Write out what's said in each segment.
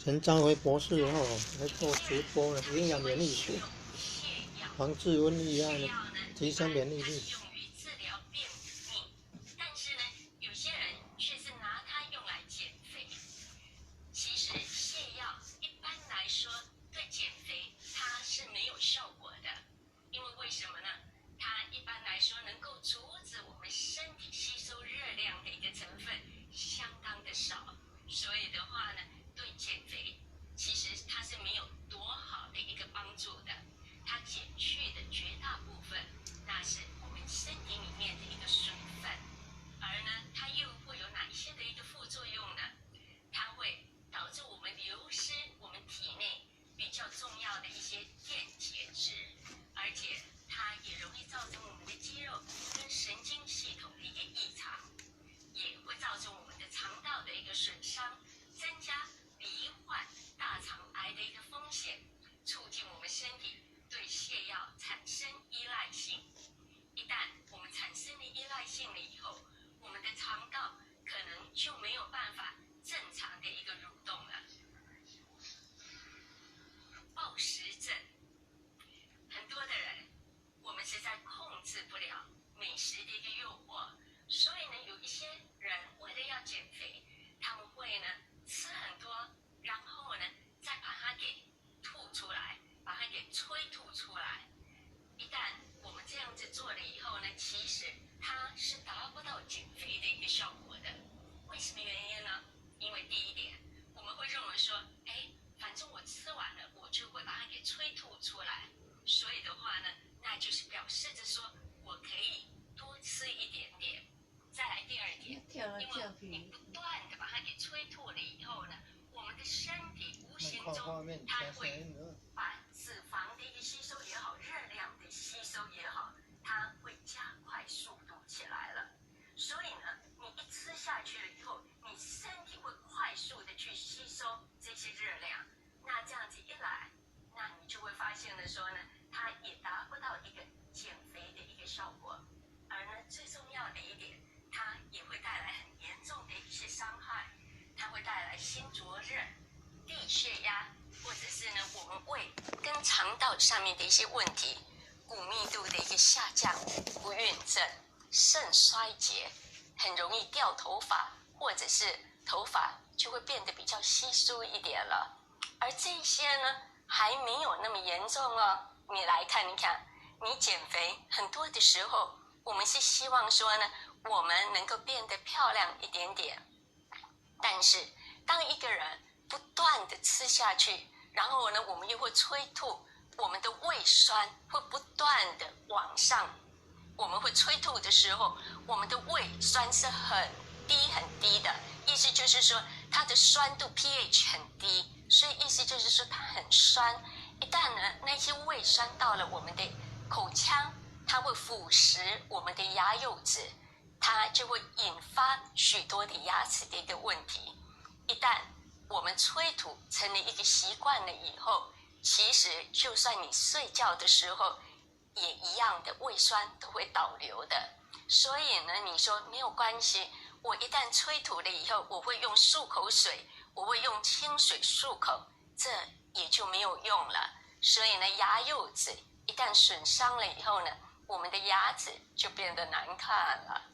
陈章辉博士来做直播了，营养免疫学，防治瘟疫啊，提升免疫力。但是呢，有些人却是拿它用来减肥。其实泻药一般来说对减肥它是没有效果的，因为什么呢？它一般来说能够阻止我们身体吸收热量的一个成分相当的少，所以的话呢，对减肥其实它是没有多好的一个帮助的。它减去的绝大部分，那是我们身体里面的一个水分，而呢，它又会有哪一些的一个副作用呢？它会导致我们流失我们体内比较重要的一些电解质，而且它也容易造成我们的肌肉跟神经系统的一个异常，也会造成我们的肠道的一个损伤，增加罹患大肠癌的一个风险，促进我们身体对泻药产生依赖性。一旦我们产生了依赖性了以后，我们的肠道可能就没有办法正常的一个蠕动了。暴食症，很多的人我们实在控制不了美食的一个诱惑，所以呢，有一些人为了要减肥，他们会呢吃很多，然后呢再把它给吐出来，把它给催吐出来。一旦我们这样子做了以后呢，其实它是达不到减肥的一个效果的。为什么原因呢？因为第一点，我们会认为说，反正我吃完了，我就会把它给催吐出来，所以的话呢，那就是表示着说我可以多吃一点点。再来第二点，因为你不断的把它给催吐了以后呢，我们的身体无形中它会把脂肪的一个吸收也好，热量的吸收也好，它会加快速度起来了。所以呢，你一吃下去了以后，你身体会快速的去吸收这些热量。那这样子一来，那你就会发现了说呢，它也达不到一个减肥的一个效果。而呢，最重要的一点，它也会带来很严重的一些伤害。它会带来心灼热、低血压，或者是呢我们胃跟肠道上面的一些问题，骨密度的一个下降、不孕症、肾衰竭，很容易掉头发，或者是头发就会变得比较稀疏一点了。而这些呢还没有那么严重哦。你来看一看，你减肥很多的时候，我们是希望说呢，我们能够变得漂亮一点点。但是当一个人不断的吃下去，然后呢我们又会催吐，我们的胃酸会不断的往上，我们会催吐的时候，我们的胃酸是很低的，意思就是说它的酸度 pH 很低，所以意思就是说它很酸。一旦呢那些胃酸到了我们的口腔，它会腐蚀我们的牙釉质，它就会引发许多的牙齿的一个问题。一旦我们催吐成了一个习惯了以后，其实就算你睡觉的时候也一样的，胃酸都会导流的。所以呢，你说没有关系，我一旦催吐了以后，我会用漱口水，我会用清水漱口，这也就没有用了。所以呢，牙釉质一旦损伤了以后呢，我们的牙齿就变得难看了。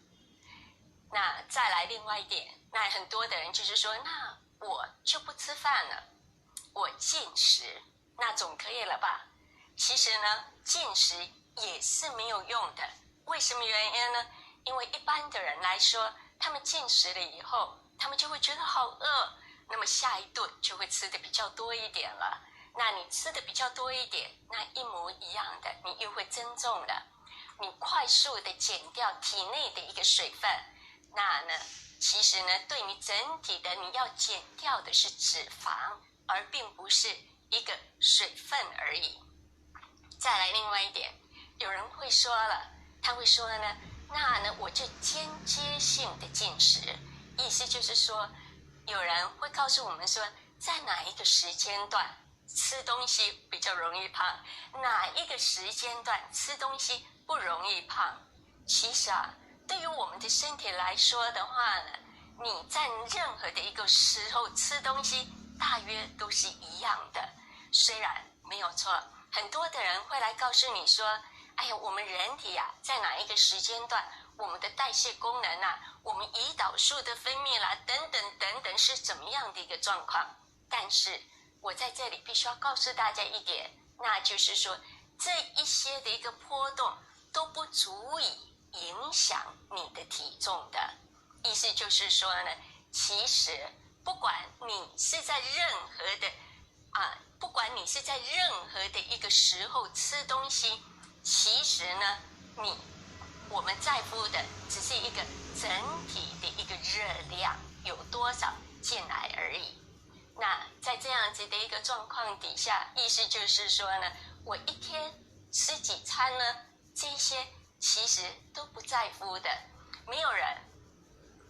那再来另外一点，那很多的人就是说，那我就不吃饭了，我禁食，那总可以了吧？其实呢，禁食也是没有用的。为什么原因呢？因为一般的人来说，他们禁食了以后，他们就会觉得好饿，那么下一顿就会吃的比较多一点了。那你吃的比较多一点，那一模一样的，你又会增重了。你快速的减掉体内的一个水分，那呢，其实呢，对你整体的你要减掉的是脂肪，而并不是一个水分而已。再来另外一点，有人会说了，他会说呢，那呢我就间接性的进食，意思就是说，有人会告诉我们说，在哪一个时间段吃东西比较容易胖，哪一个时间段吃东西不容易胖。其实啊，对于我们的身体来说的话呢，你在任何的一个时候吃东西大约都是一样的。虽然没有错，很多的人会来告诉你说，哎呀，我们人体啊，在哪一个时间段，我们的代谢功能啊，我们胰岛素的分泌啦，等等等等，是怎么样的一个状况。但是我在这里必须要告诉大家一点，那就是说，这一些的一个波动都不足以影响你的体重的。意思就是说呢，其实不管你是在任何的一个时候吃东西，其实呢，我们在乎的只是一个整体的一个热量有多少进来而已。那在这样子的一个状况底下，意思就是说呢，我一天吃几餐呢？这些其实都不在乎的。没有人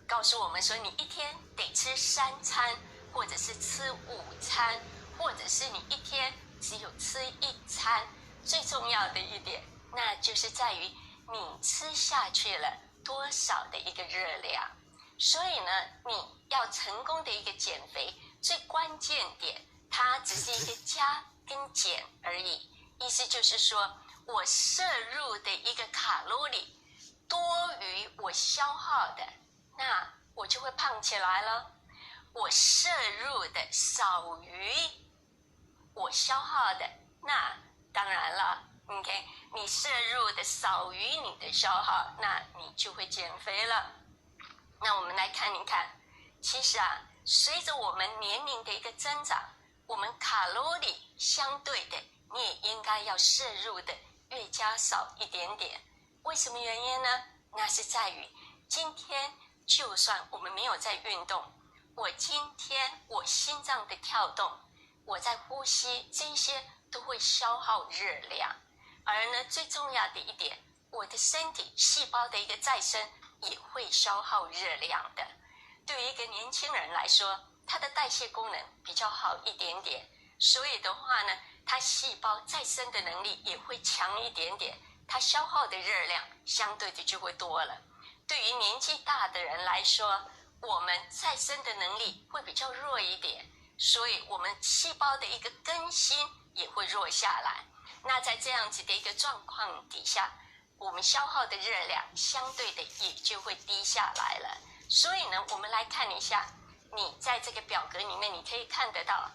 告诉我们说你一天得吃3餐，或者是吃5餐，或者是你一天只有吃1餐。最重要的一点，那就是在于你吃下去了多少的一个热量。所以呢，你要成功的一个减肥，最关键点，它只是一个加跟减而已。意思就是说，我摄入的一个卡路里多于我消耗的，那我就会胖起来了。我摄入的少于我消耗的，那当然了 ，OK， 你摄入的少于你的消耗，那你就会减肥了。那我们来看一看，其实啊，随着我们年龄的一个增长，我们卡路里相对的，你也应该要摄入的越加少一点点。为什么原因呢？那是在于今天就算我们没有在运动，今天我心脏的跳动，我在呼吸，这些都会消耗热量。而呢，最重要的一点，我的身体细胞的一个再生也会消耗热量的。对于一个年轻人来说，他的代谢功能比较好一点点，所以的话呢，他细胞再生的能力也会强一点点，他消耗的热量相对的就会多了。对于年纪大的人来说，我们再生的能力会比较弱一点，所以我们细胞的一个更新也会弱下来。那在这样子的一个状况底下，我们消耗的热量相对的也就会低下来了。所以呢，我们来看一下，你在这个表格里面你可以看得到，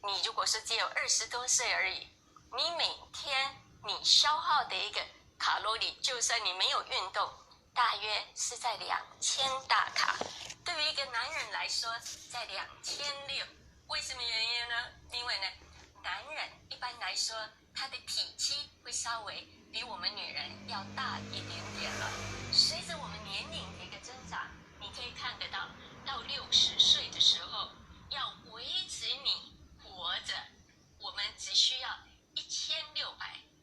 你如果是只有20多岁而已，你每天你消耗的一个卡路里，就算你没有运动，大约是在2000大卡。对于一个男人来说，在2600。为什么原因呢？因为呢，男人一般来说，他的体积会稍微比我们女人要大一点点了。随着我们年龄的一个增长，你可以看得到，到60岁的时候，要维持你活着，我们只需要1600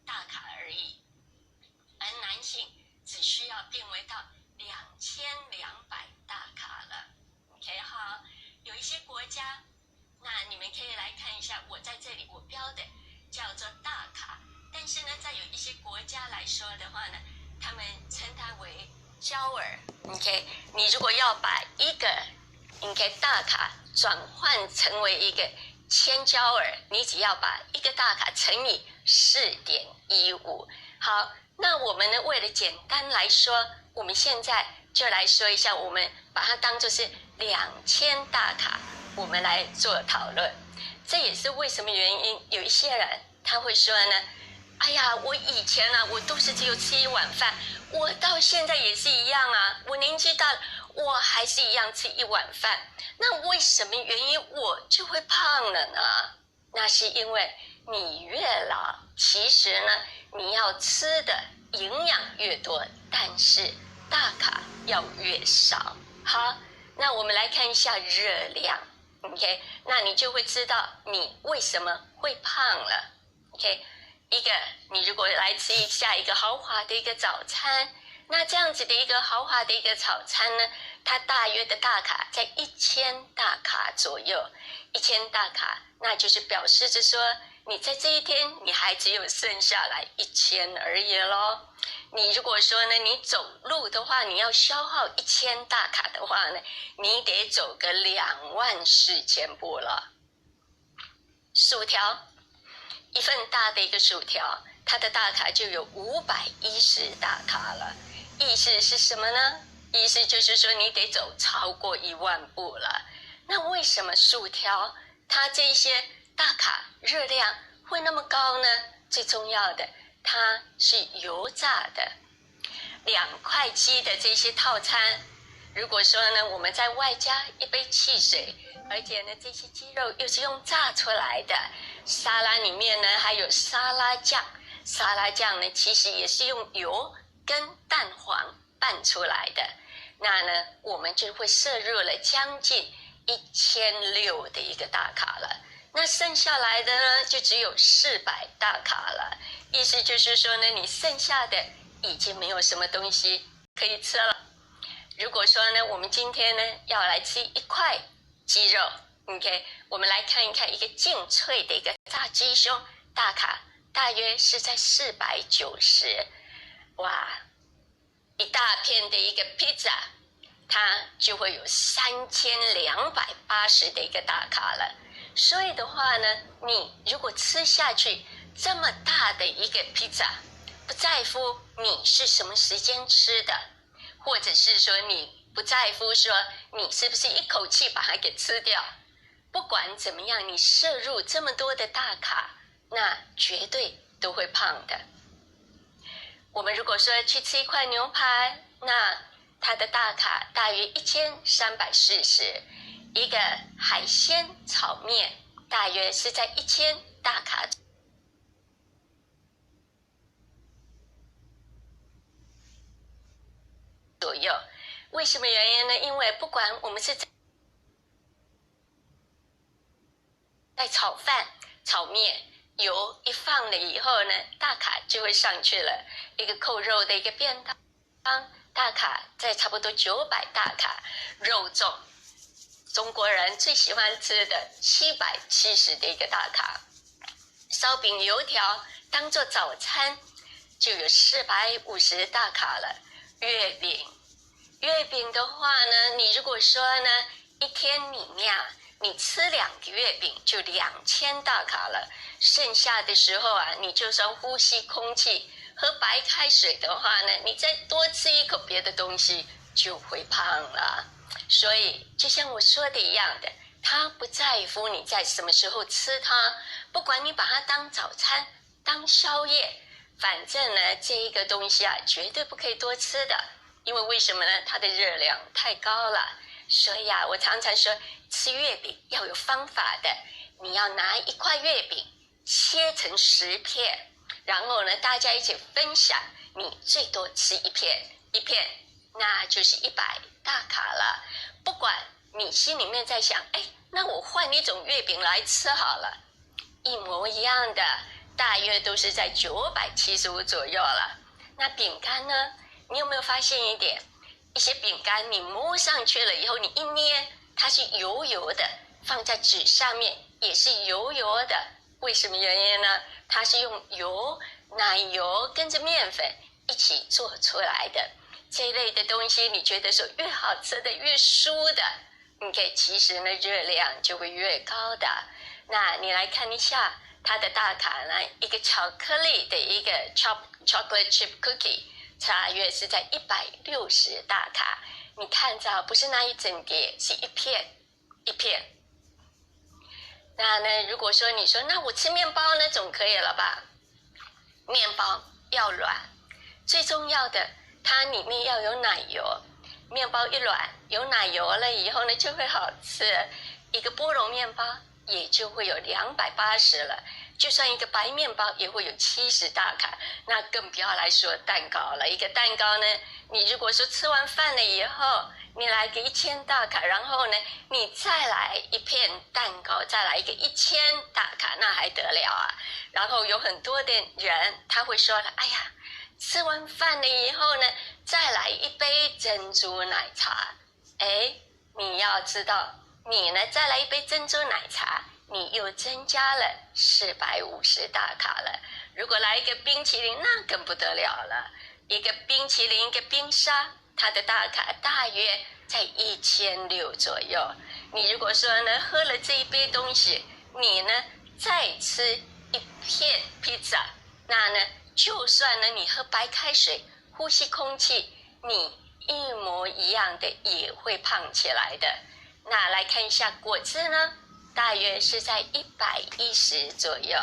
大卡而已，而男性只需要变为到2200大卡了。OK， 好，有一些国家，那你们可以来看一下，我在这里我标的叫做大卡，但是呢，在有一些国家来说的话呢，他们称它为焦耳。OK， 你如果要把一个大卡转换成为一个千焦耳，你只要把一个大卡乘以4.15。好，那我们呢，为了简单来说，我们现在就来说一下，我们把它当作是2000大卡，我们来做讨论。这也是为什么原因，有一些人他会说呢，哎呀，我以前啊，我都是只有吃1碗饭，我到现在也是一样啊，我年纪大了，我还是一样吃1碗饭，那为什么原因我就会胖了呢？那是因为你越老，其实呢，你要吃的营养越多，但是大卡要越少。好，那我们来看一下热量。OK， 那你就会知道你为什么会胖了。OK， 一个你如果来吃一下一个豪华的一个早餐，那这样子的一个豪华的一个早餐呢，它大约的大卡在1000大卡左右。1000大卡，那就是表示着说，你在这一天你还只有剩下来1000而已咯。你如果说呢，你走路的话，你要消耗1000大卡的话呢，你得走个24000步了。薯条，一份大的一个薯条，它的大卡就有510大卡了。意思是什么呢？意思就是说你得走超过10000步了。那为什么薯条它这些大卡热量会那么高呢？最重要的，它是油炸的。2块鸡的这些套餐，如果说呢我们再外加一杯汽水，而且呢这些鸡肉又是用炸出来的，沙拉里面呢还有沙拉酱，沙拉酱呢其实也是用油跟蛋黄拌出来的，那呢我们就会摄入了将近1600的一个大卡了。那剩下来的呢就只有400大卡了，意思就是说呢你剩下的已经没有什么东西可以吃了。如果说呢我们今天呢要来吃一块鸡肉 OK， 我们来看一看一个净脆的一个炸鸡胸，大卡大约是在490。哇，一大片的一个披萨，它就会有3280的一个大卡了。所以的话呢，你如果吃下去这么大的一个披萨，不在乎你是什么时间吃的，或者是说你不在乎说你是不是一口气把它给吃掉，不管怎么样，你摄入这么多的大卡，那绝对都会胖的。我们如果说去吃一块牛排，那它的大卡大约1340，一个海鲜炒面大约是在1000大卡左右。为什么原因呢？因为不管我们是在炒饭、炒面，油一放了以后呢，大卡就会上去了。一个扣肉的一个便当，大卡在差不多900大卡。肉粽，中国人最喜欢吃的770的一个大卡。烧饼、油条当做早餐就有450大卡了。月饼的话呢，你如果说呢一天里面你吃2个月饼就2000大卡了。剩下的时候你就算呼吸空气、喝白开水的话呢，你再多吃一口别的东西就会胖了。所以就像我说的一样的，他不在乎你在什么时候吃它，不管你把它当早餐、当宵夜，反正呢这一个东西绝对不可以多吃的。因为为什么呢？它的热量太高了。所以我常常说吃月饼要有方法的。你要拿一块月饼切成10片，然后呢大家一起分享，你最多吃一片，那就是100大卡了。不管你心里面在想，那我换一种月饼来吃好了，一模一样的，大约都是在975左右了。那饼干呢？你有没有发现一点？一些饼干你摸上去了以后，你一捏，它是油油的，放在纸上面也是油油的。为什么原因呢？它是用油、奶油跟着面粉一起做出来的。这一类的东西，你觉得说越好吃的、越酥的，OK，其实呢热量就会越高的。那你来看一下它的大卡呢，一个巧克力的一个 chocolate chip cookie。大约是在160大卡，你看着不是那一整碟，是一片。那呢，如果说你说那我吃面包呢，总可以了吧？面包要软，最重要的它里面要有奶油。面包一软，有奶油了以后呢，就会好吃。一个菠萝面包也就会有280了。就算一个白面包也会有70大卡，那更不要来说蛋糕了。一个蛋糕呢，你如果说吃完饭了以后，你来个1000大卡，然后呢，你再来一片蛋糕，再来一个1000大卡，那还得了啊？然后有很多的人他会说了，哎呀，吃完饭了以后呢，再来一杯珍珠奶茶。你要知道，你呢再来一杯珍珠奶茶，你又增加了450大卡了。如果来一个冰淇淋，那更不得了了。一个冰淇淋，一个冰沙，它的大卡大约在1600左右。你如果说呢喝了这一杯东西，你呢再吃一片披萨，那呢，就算呢你喝白开水、呼吸空气，你一模一样的也会胖起来的。那来看一下果汁呢，大约是在110左右。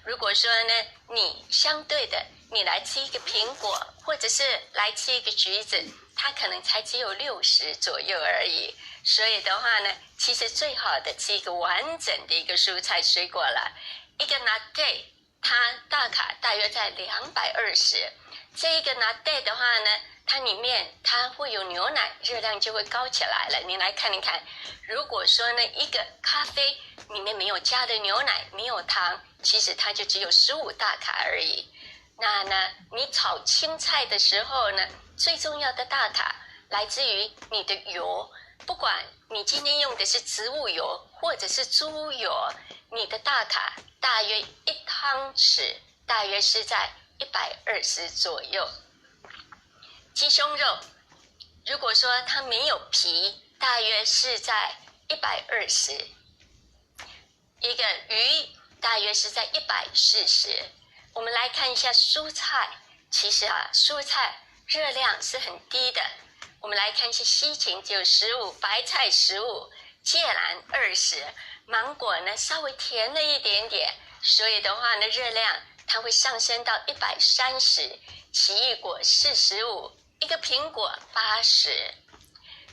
如果说呢，你相对的，你来吃一个苹果，或者是来吃一个橘子，它可能才只有60左右而已。所以的话呢，其实最好的吃一个完整的一个蔬菜水果了。一个拿铁，它大卡大约在220。这一个拿铁的话呢，它里面它会有牛奶，热量就会高起来了。你来看一看，如果说呢一个咖啡里面没有加的牛奶，没有糖，其实它就只有15大卡而已。那呢，你炒青菜的时候呢，最重要的大卡来自于你的油，不管你今天用的是植物油或者是猪油，你的大卡大约1汤匙，大约是在120左右。鸡胸肉，如果说它没有皮，大约是在120。一个鱼大约是在140。我们来看一下蔬菜，其实蔬菜热量是很低的。我们来看一下西芹只有15，白菜15，芥蓝20，芒果呢稍微甜了一点点，所以的话呢热量它会上升到130，奇异果45，一个苹果80。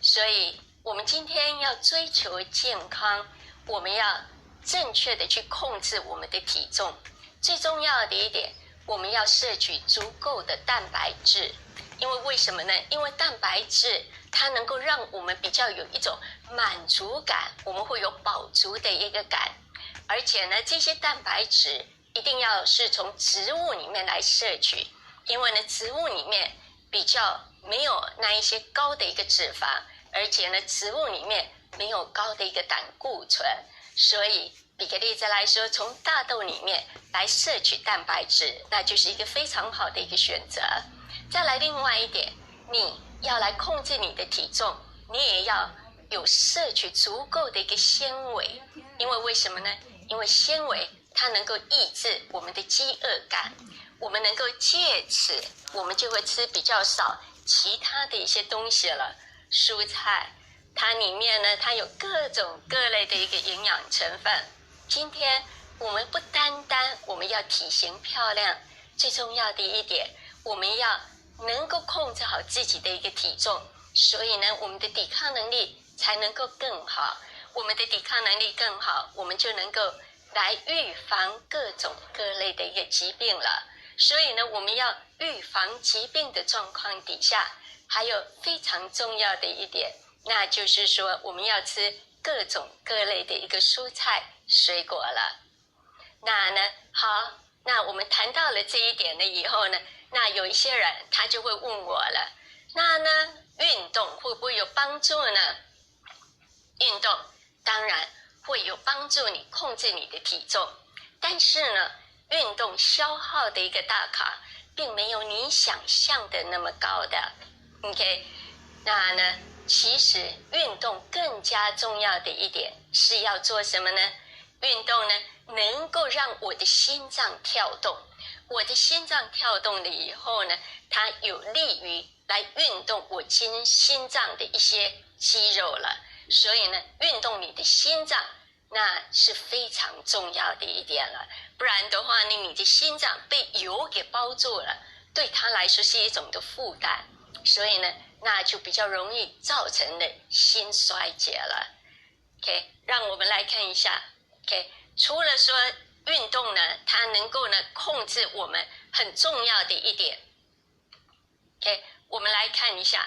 所以我们今天要追求健康，我们要正确的去控制我们的体重。最重要的一点，我们要摄取足够的蛋白质。因为为什么呢？因为蛋白质它能够让我们比较有一种满足感，我们会有饱足的一个感。而且呢，这些蛋白质一定要是从植物里面来摄取，因为呢，植物里面比较没有那一些高的一个脂肪，而且呢，植物里面没有高的一个胆固醇，所以举个例子来说，从大豆里面来摄取蛋白质，那就是一个非常好的一个选择。再来另外一点，你要来控制你的体重，你也要有摄取足够的一个纤维。因为为什么呢？因为纤维它能够抑制我们的饥饿感，我们能够借此我们就会吃比较少其他的一些东西了。蔬菜它里面呢，它有各种各类的一个营养成分。今天我们不单单我们要体型漂亮，最重要的一点，我们要能够控制好自己的一个体重，所以呢，我们的抵抗能力才能够更好。我们的抵抗能力更好，我们就能够来预防各种各类的一个疾病了。所以呢，我们要预防疾病的状况底下，还有非常重要的一点，那就是说我们要吃各种各类的一个蔬菜水果了。那呢，好，那我们谈到了这一点了以后呢，那有一些人他就会问我了，那呢，运动会不会有帮助呢？运动当然会有帮助你控制你的体重，但是呢，运动消耗的一个大卡并没有你想象的那么高的。OK， 那呢，其实运动更加重要的一点是要做什么呢？运动呢，能够让我的心脏跳动。我的心脏跳动了以后呢，它有利于来运动我心脏的一些肌肉了。所以呢，运动你的心脏那是非常重要的一点了。不然的话呢，你的心脏被油给包住了，对它来说是一种的负担。所以呢，那就比较容易造成的心衰竭了。OK， 让我们来看一下。OK， 除了说运动呢，它能够呢控制我们很重要的一点。OK， 我们来看一下，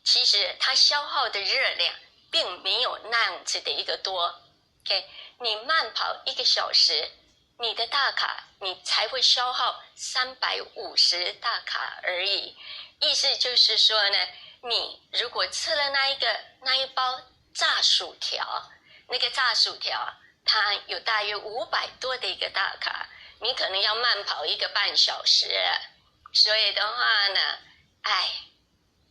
其实它消耗的热量并没有那样子的一个多。OK， 你慢跑1个小时，你的大卡你才会消耗350大卡而已。意思就是说呢，你如果吃了那一包炸薯条，那个炸薯条它有大约500多的一个大卡，你可能要慢跑1个半小时。所以的话呢，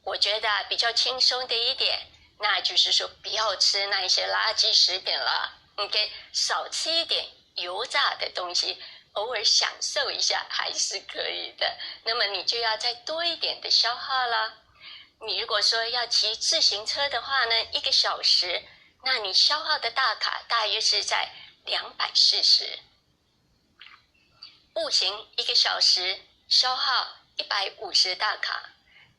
我觉得比较轻松的一点，那就是说不要吃那些垃圾食品了。OK， 少吃一点油炸的东西，偶尔享受一下还是可以的。那么你就要再多一点的消耗了。你如果说要骑自行车的话呢，1个小时，那你消耗的大卡大约是在240。步行1个小时消耗150大卡，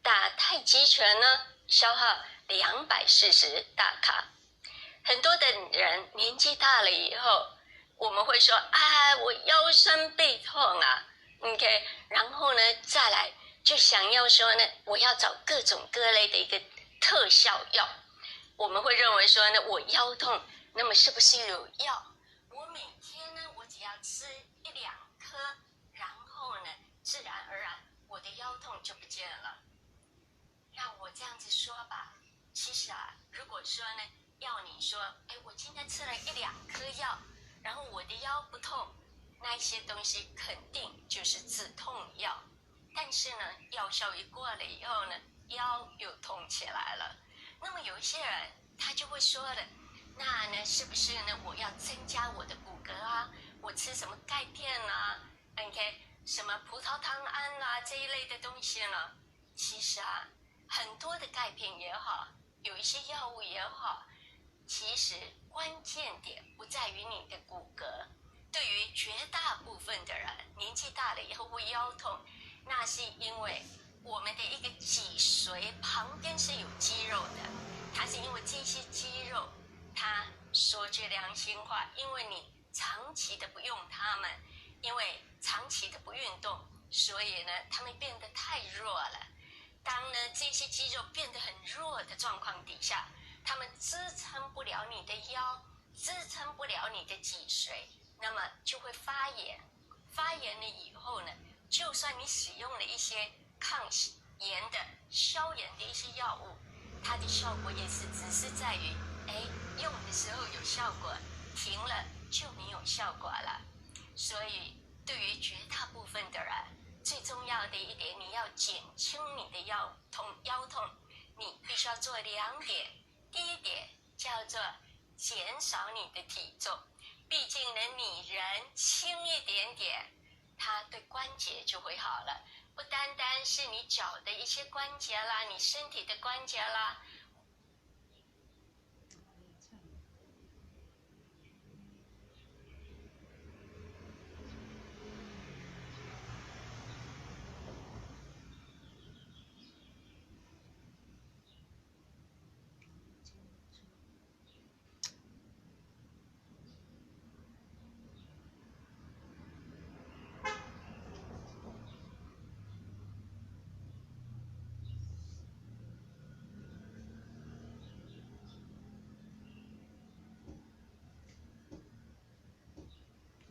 打太极拳呢消耗240大卡。很多的人年纪大了以后，我们会说啊，我腰酸背痛啊 ，OK， 然后呢再来就想要说呢，我要找各种各类的一个特效药。我们会认为说呢，我腰痛，那么是不是有药？我每天呢，我只要吃1-2颗，然后呢，自然而然我的腰痛就不见了。让我这样子说吧，其实啊，如果说呢，要你说，哎，我今天吃了1-2颗药，然后我的腰不痛，那一些东西肯定就是止痛药。但是呢，药效一过了以后呢，腰又痛起来了。那么有一些人他就会说了，那呢是不是呢我要增加我的骨骼啊？我吃什么钙片啊 ？OK， 什么葡萄糖胺啦这一类的东西呢？其实啊，很多的钙片也好，有一些药物也好，其实关键点不在于你的骨骼。对于绝大部分的人，年纪大了以后会腰痛，那是因为我们的一个脊髓旁边是有肌肉的，它是因为这些肌肉，它说句良心话，因为你长期的不用它们，因为长期的不运动，所以呢，它们变得太弱了。当呢这些肌肉变得很弱的状况底下，它们支撑不了你的腰，支撑不了你的脊髓，那么就会发炎。发炎了以后呢，就算你使用了一些抗炎的、消炎的一些药物，它的效果也是只是在于，哎，用的时候有效果，停了就没有效果了。所以，对于绝大部分的人，最重要的一点，你要减轻你的腰痛，你必须要做2点。第一点叫做减少你的体重，毕竟呢，你人轻一点点，它对关节就会好了。不单单是你脚的一些关节啦，你身体的关节啦。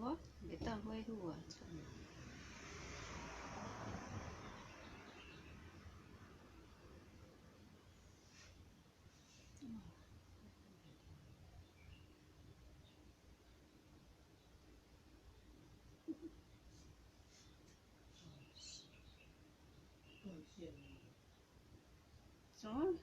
哦，袂当恢复啊！什么？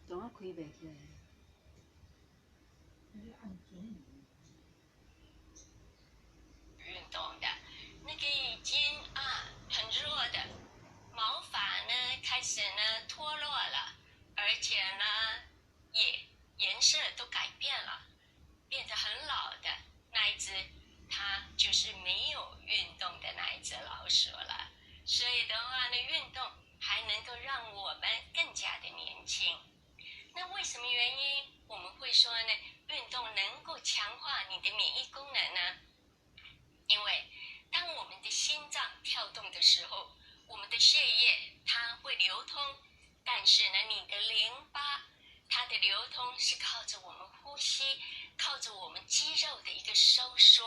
怎啊开袂起来？运动的，那个已经很弱的毛发呢，开始呢脱落了，而且呢也颜色都改变了，变得很老的那一只，它就是没有运动的那一只老鼠了。所以的话呢，运动还能够让我们更加的年轻。那为什么原因我们会说呢？运动能够强化你的免疫功能呢？因为当我们的心脏跳动的时候，我们的血液它会流通，但是呢，你的淋巴它的流通是靠着我们呼吸，靠着我们肌肉的一个收缩，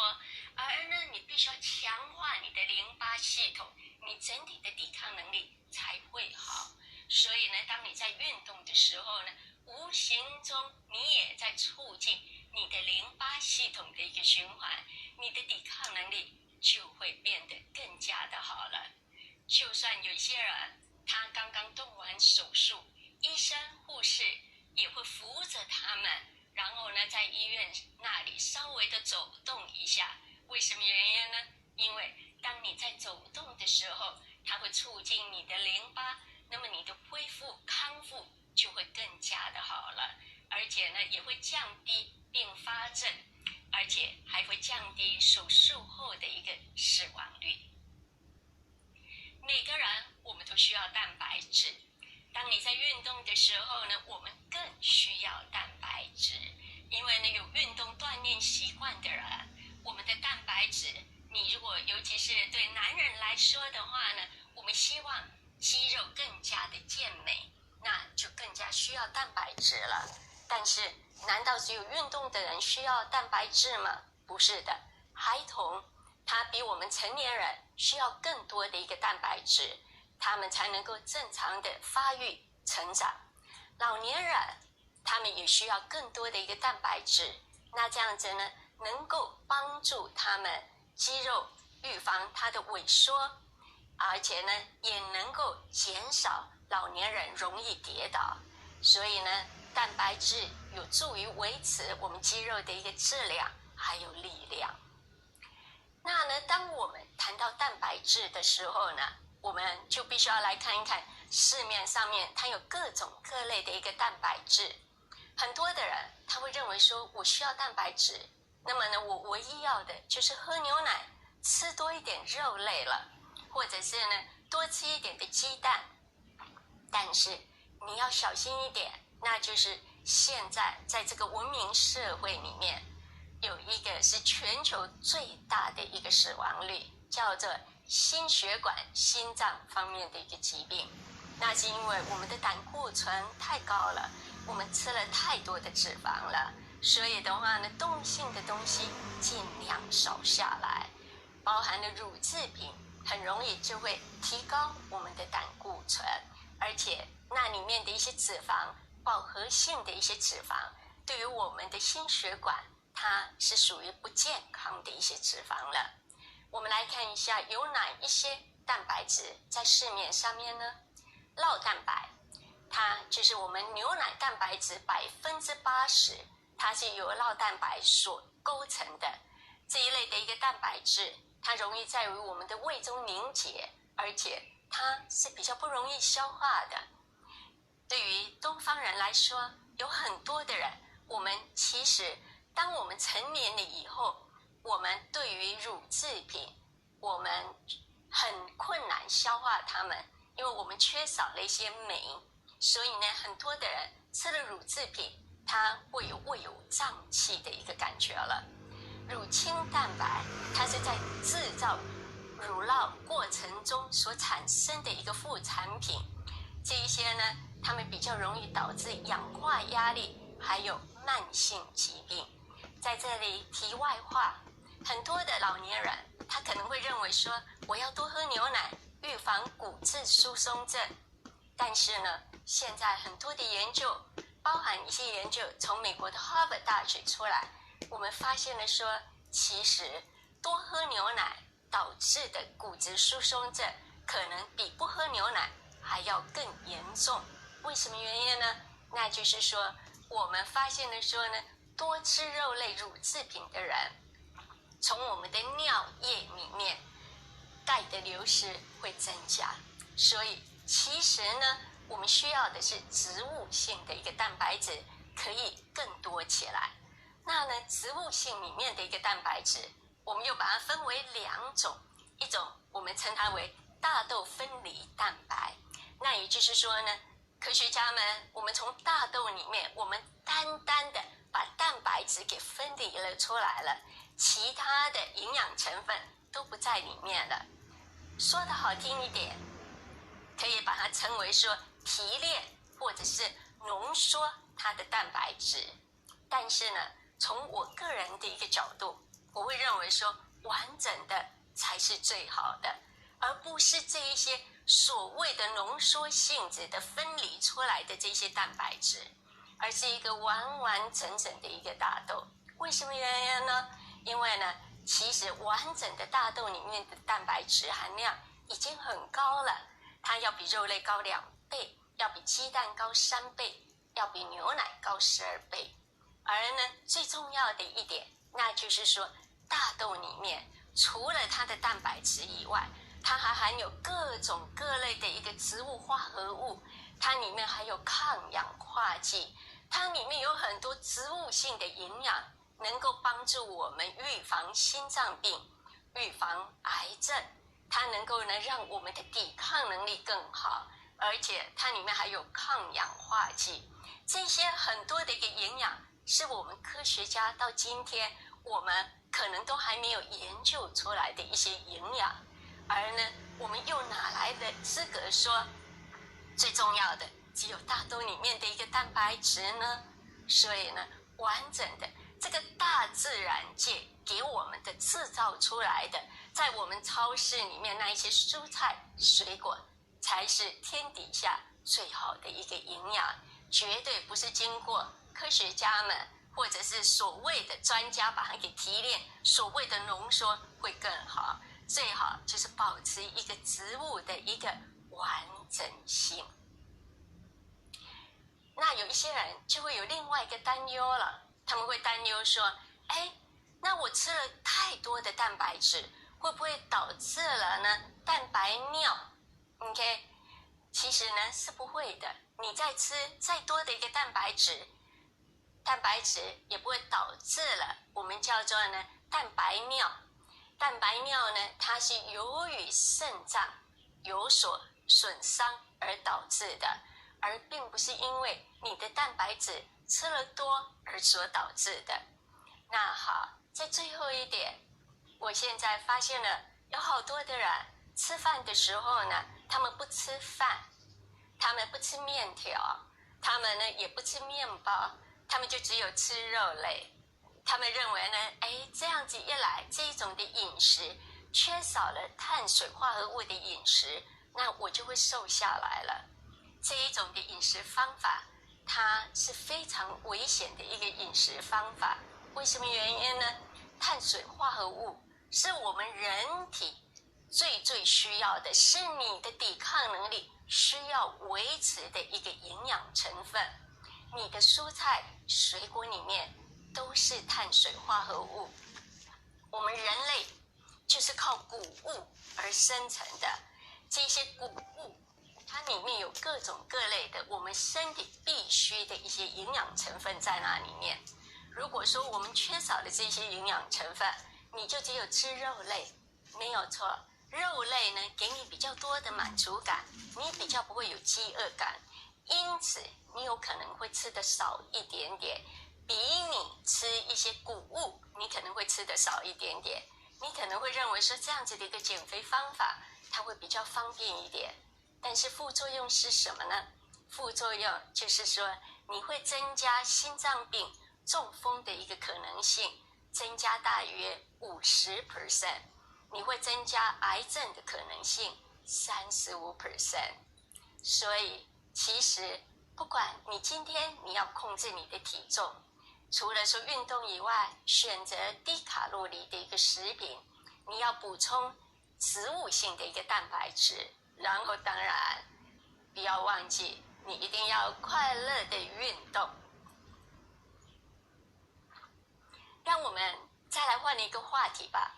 而呢，你必须要强化你的淋巴系统，你整体的抵抗能力才会好。所以呢，当你在运动的时候呢，无形中你也在促进你的淋巴系统的一个循环，你的抵抗能力就会变得更加的好了。就算有些人他刚刚动完手术，医生护士也会扶着他们，然后呢在医院那里稍微的走动一下。为什么原因呢？因为当你在走动的时候，它会促进你的淋巴，那么你的恢复康复就会更加的好了，而且呢也会降低并发症，而且还会降低手术后的一个死亡率。每个人我们都需要蛋白质，当你在运动的时候呢，我们更需要蛋白质，因为呢有运动锻炼习惯的人，我们的蛋白质，你如果尤其是对男人来说的话呢，我们希望肌肉更加的健美，那就更加需要蛋白质了。但是难道只有运动的人需要蛋白质吗？不是的，孩童他比我们成年人需要更多的一个蛋白质，他们才能够正常的发育成长。老年人他们也需要更多的一个蛋白质，那这样子呢能够帮助他们肌肉预防它的萎缩，而且呢也能够减少老年人容易跌倒。所以呢蛋白质有助于维持我们肌肉的一个质量还有力量。那呢当我们谈到蛋白质的时候呢，我们就必须要来看一看市面上面它有各种各类的一个蛋白质。很多的人他会认为说，我需要蛋白质，那么呢我唯一要的就是喝牛奶，吃多一点肉类了，或者是呢多吃一点的鸡蛋。但是你要小心一点，那就是现在在这个文明社会里面，有一个是全球最大的一个死亡率，叫做心血管心脏方面的一个疾病。那是因为我们的胆固醇太高了，我们吃了太多的脂肪了，所以的话呢动性的东西尽量少下来，包含了乳制品很容易就会提高我们的胆固醇，而且那里面的一些脂肪，饱和性的一些脂肪，对于我们的心血管它是属于不健康的一些脂肪了。我们来看一下有哪一些蛋白质在市面上面呢？酪蛋白，它就是我们牛奶蛋白质80%，它是由酪蛋白所构成的。这一类的一个蛋白质，它容易在于我们的胃中凝结，而且它是比较不容易消化的。对于东方人来说，有很多的人，我们其实当我们成年了以后，我们对于乳制品，我们很困难消化它们，因为我们缺少了一些镁，所以呢很多的人吃了乳制品，它会有胃有胀气的一个感觉了。乳清蛋白，它是在制造乳酪过程中所产生的一个副产品，这一些呢它们比较容易导致氧化压力还有慢性疾病。在这里题外话，很多的老年人他可能会认为说，我要多喝牛奶预防骨质疏松症，但是呢现在很多的研究，包含一些研究从美国的哈佛大学出来，我们发现了说，其实多喝牛奶导致的骨质疏松症可能比不喝牛奶还要更严重。为什么原因呢？那就是说我们发现了说呢，多吃肉类乳制品的人，从我们的尿液里面钙的流失会增加，所以其实呢我们需要的是植物性的一个蛋白质可以更多起来。那呢植物性里面的一个蛋白质，我们又把它分为两种，一种我们称它为大豆分离蛋白，那也就是说呢，科学家们我们从大豆里面我们单单的把蛋白质给分离了出来了，其他的营养成分都不在里面了。说得好听一点，可以把它称为说提炼或者是浓缩它的蛋白质。但是呢从我个人的一个角度，我会认为说完整的才是最好的，而不是这一些所谓的浓缩性质的分离出来的这些蛋白质，而是一个完完整整的一个大豆。为什么原因呢？因为呢，其实完整的大豆里面的蛋白质含量已经很高了，它要比肉类高2倍，要比鸡蛋高3倍，要比牛奶高12倍。而呢，最重要的一点，那就是说，大豆里面除了它的蛋白质以外，它还含有各种各类的一个植物化合物，它里面还有抗氧化剂，它里面有很多植物性的营养，能够帮助我们预防心脏病、预防癌症，它能够呢让我们的抵抗能力更好，而且它里面还有抗氧化剂，这些很多的一个营养是我们科学家到今天我们可能都还没有研究出来的一些营养，而呢我们又哪来的资格说最重要的只有大豆里面的一个蛋白质呢？所以呢，完整的这个大自然界给我们的制造出来的，在我们超市里面那一些蔬菜水果，才是天底下最好的一个营养，绝对不是经过科学家们或者是所谓的专家把它给提炼，所谓的浓缩会更好。最好就是保持一个植物的一个完整性。那有一些人就会有另外一个担忧了，他们会担忧说，那我吃了太多的蛋白质，会不会导致了呢蛋白尿 ？OK， 其实呢是不会的，你再吃再多的一个蛋白质也不会导致了我们叫做呢蛋白尿。蛋白尿呢，它是由于肾脏有所损伤而导致的，而并不是因为你的蛋白质吃了多而所导致的。那好，在最后一点，我现在发现了有好多的人吃饭的时候呢，他们不吃饭，他们不吃面条，他们呢也不吃面包，他们就只有吃肉类。他们认为呢，这样子一来，这一种的饮食缺少了碳水化合物的饮食，那我就会瘦下来了。这一种的饮食方法，它是非常危险的一个饮食方法。为什么原因呢？碳水化合物是我们人体最需要的，是你的抵抗能力需要维持的一个营养成分。你的蔬菜水果里面都是碳水化合物，我们人类就是靠谷物而生成的。这些谷物它里面有各种各类的我们身体必须的一些营养成分在那里面。如果说我们缺少了这些营养成分，你就只有吃肉类，没有错，肉类呢给你比较多的满足感，你比较不会有饥饿感，因此你有可能会吃得少一点点，比你吃一些谷物你可能会吃得少一点点。你可能会认为说这样子的一个减肥方法它会比较方便一点，但是副作用是什么呢？副作用就是说你会增加心脏病、中风的一个可能性，增加大约50%，你会增加癌症的可能性35%。所以其实不管你今天你要控制你的体重，除了说运动以外，选择低卡路里的一个食品，你要补充植物性的一个蛋白质，然后当然不要忘记你一定要快乐的运动。让我们再来换一个话题吧，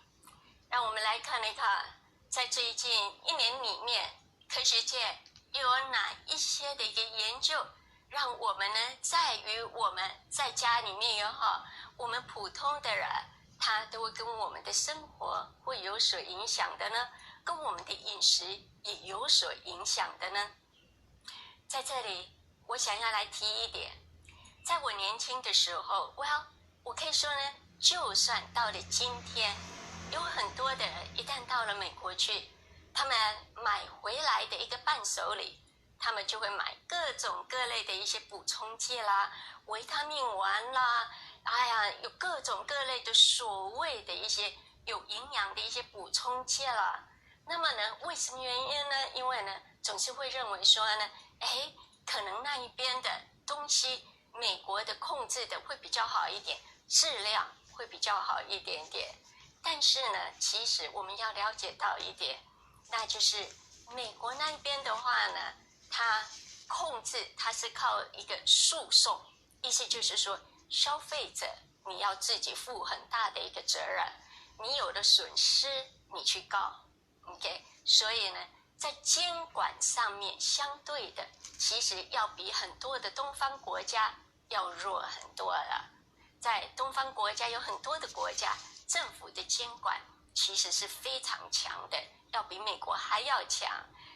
让我们来看一看在最近1年里面，科学界又有哪一些的一个研究让我们呢在于我们在家里面也好，我们普通的人他都会跟我们的生活会有所影响的呢，跟我们的饮食也有所影响的呢。在这里我想要来提一点，在我年轻的时候，我可以说呢，就算到了今天，有很多的人一旦到了美国去，他们买回来的一个伴手礼，他们就会买各种各类的一些补充剂啦、维他命丸啦，有各种各类的所谓的一些有营养的一些补充剂了。那么呢，为什么原因呢？因为呢，总是会认为说呢，可能那一边的东西，美国的控制的会比较好一点，质量会比较好一点点。但是呢，其实我们要了解到一点，那就是美国那边的话呢，它控制它是靠一个诉讼，意思就是说，消费者你要自己负很大的一个责任，你有了损失你去告 ，OK， 所以呢，在监管上面相对的，其实要比很多的东方国家要弱很多了。在东方国家有很多的国家，政府的监管其实是非常强的，要比美国还要强。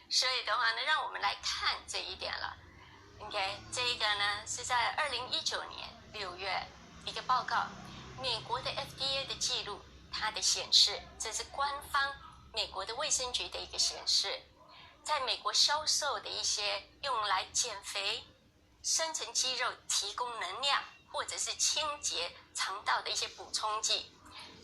所以的话呢，让我们来看这一点了。OK， 这一个呢是在2019年6月一个报告，美国的 FDA 的记录，它的显示，这是官方美国的卫生局的一个显示，在美国销售的一些用来减肥、生成肌肉、提供能量或者是清洁肠道的一些补充剂，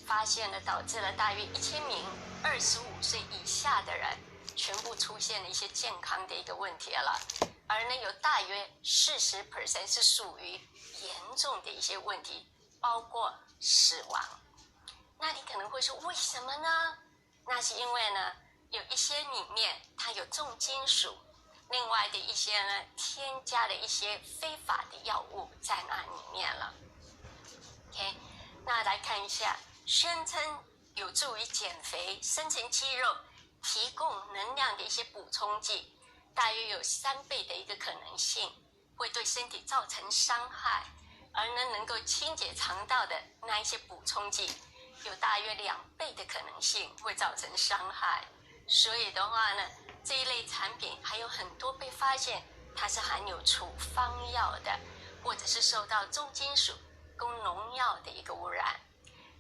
发现了导致了大约1000名25岁以下的人全部出现了一些健康的一个问题了，而呢有大约40% 是属于严重的一些问题，包括死亡。那你可能会说为什么呢？那是因为呢有一些里面它有重金属，另外的一些呢添加了一些非法的药物在那里面了。 OK， 那来看一下，宣称有助于减肥、生成肌肉、提供能量的一些补充剂，大约有3倍的一个可能性会对身体造成伤害，而呢能够清洁肠道的那一些补充剂有大约2倍的可能性会造成伤害。所以的话呢，这一类产品还有很多被发现它是含有处方药的，或者是受到重金属跟农药的一个污染。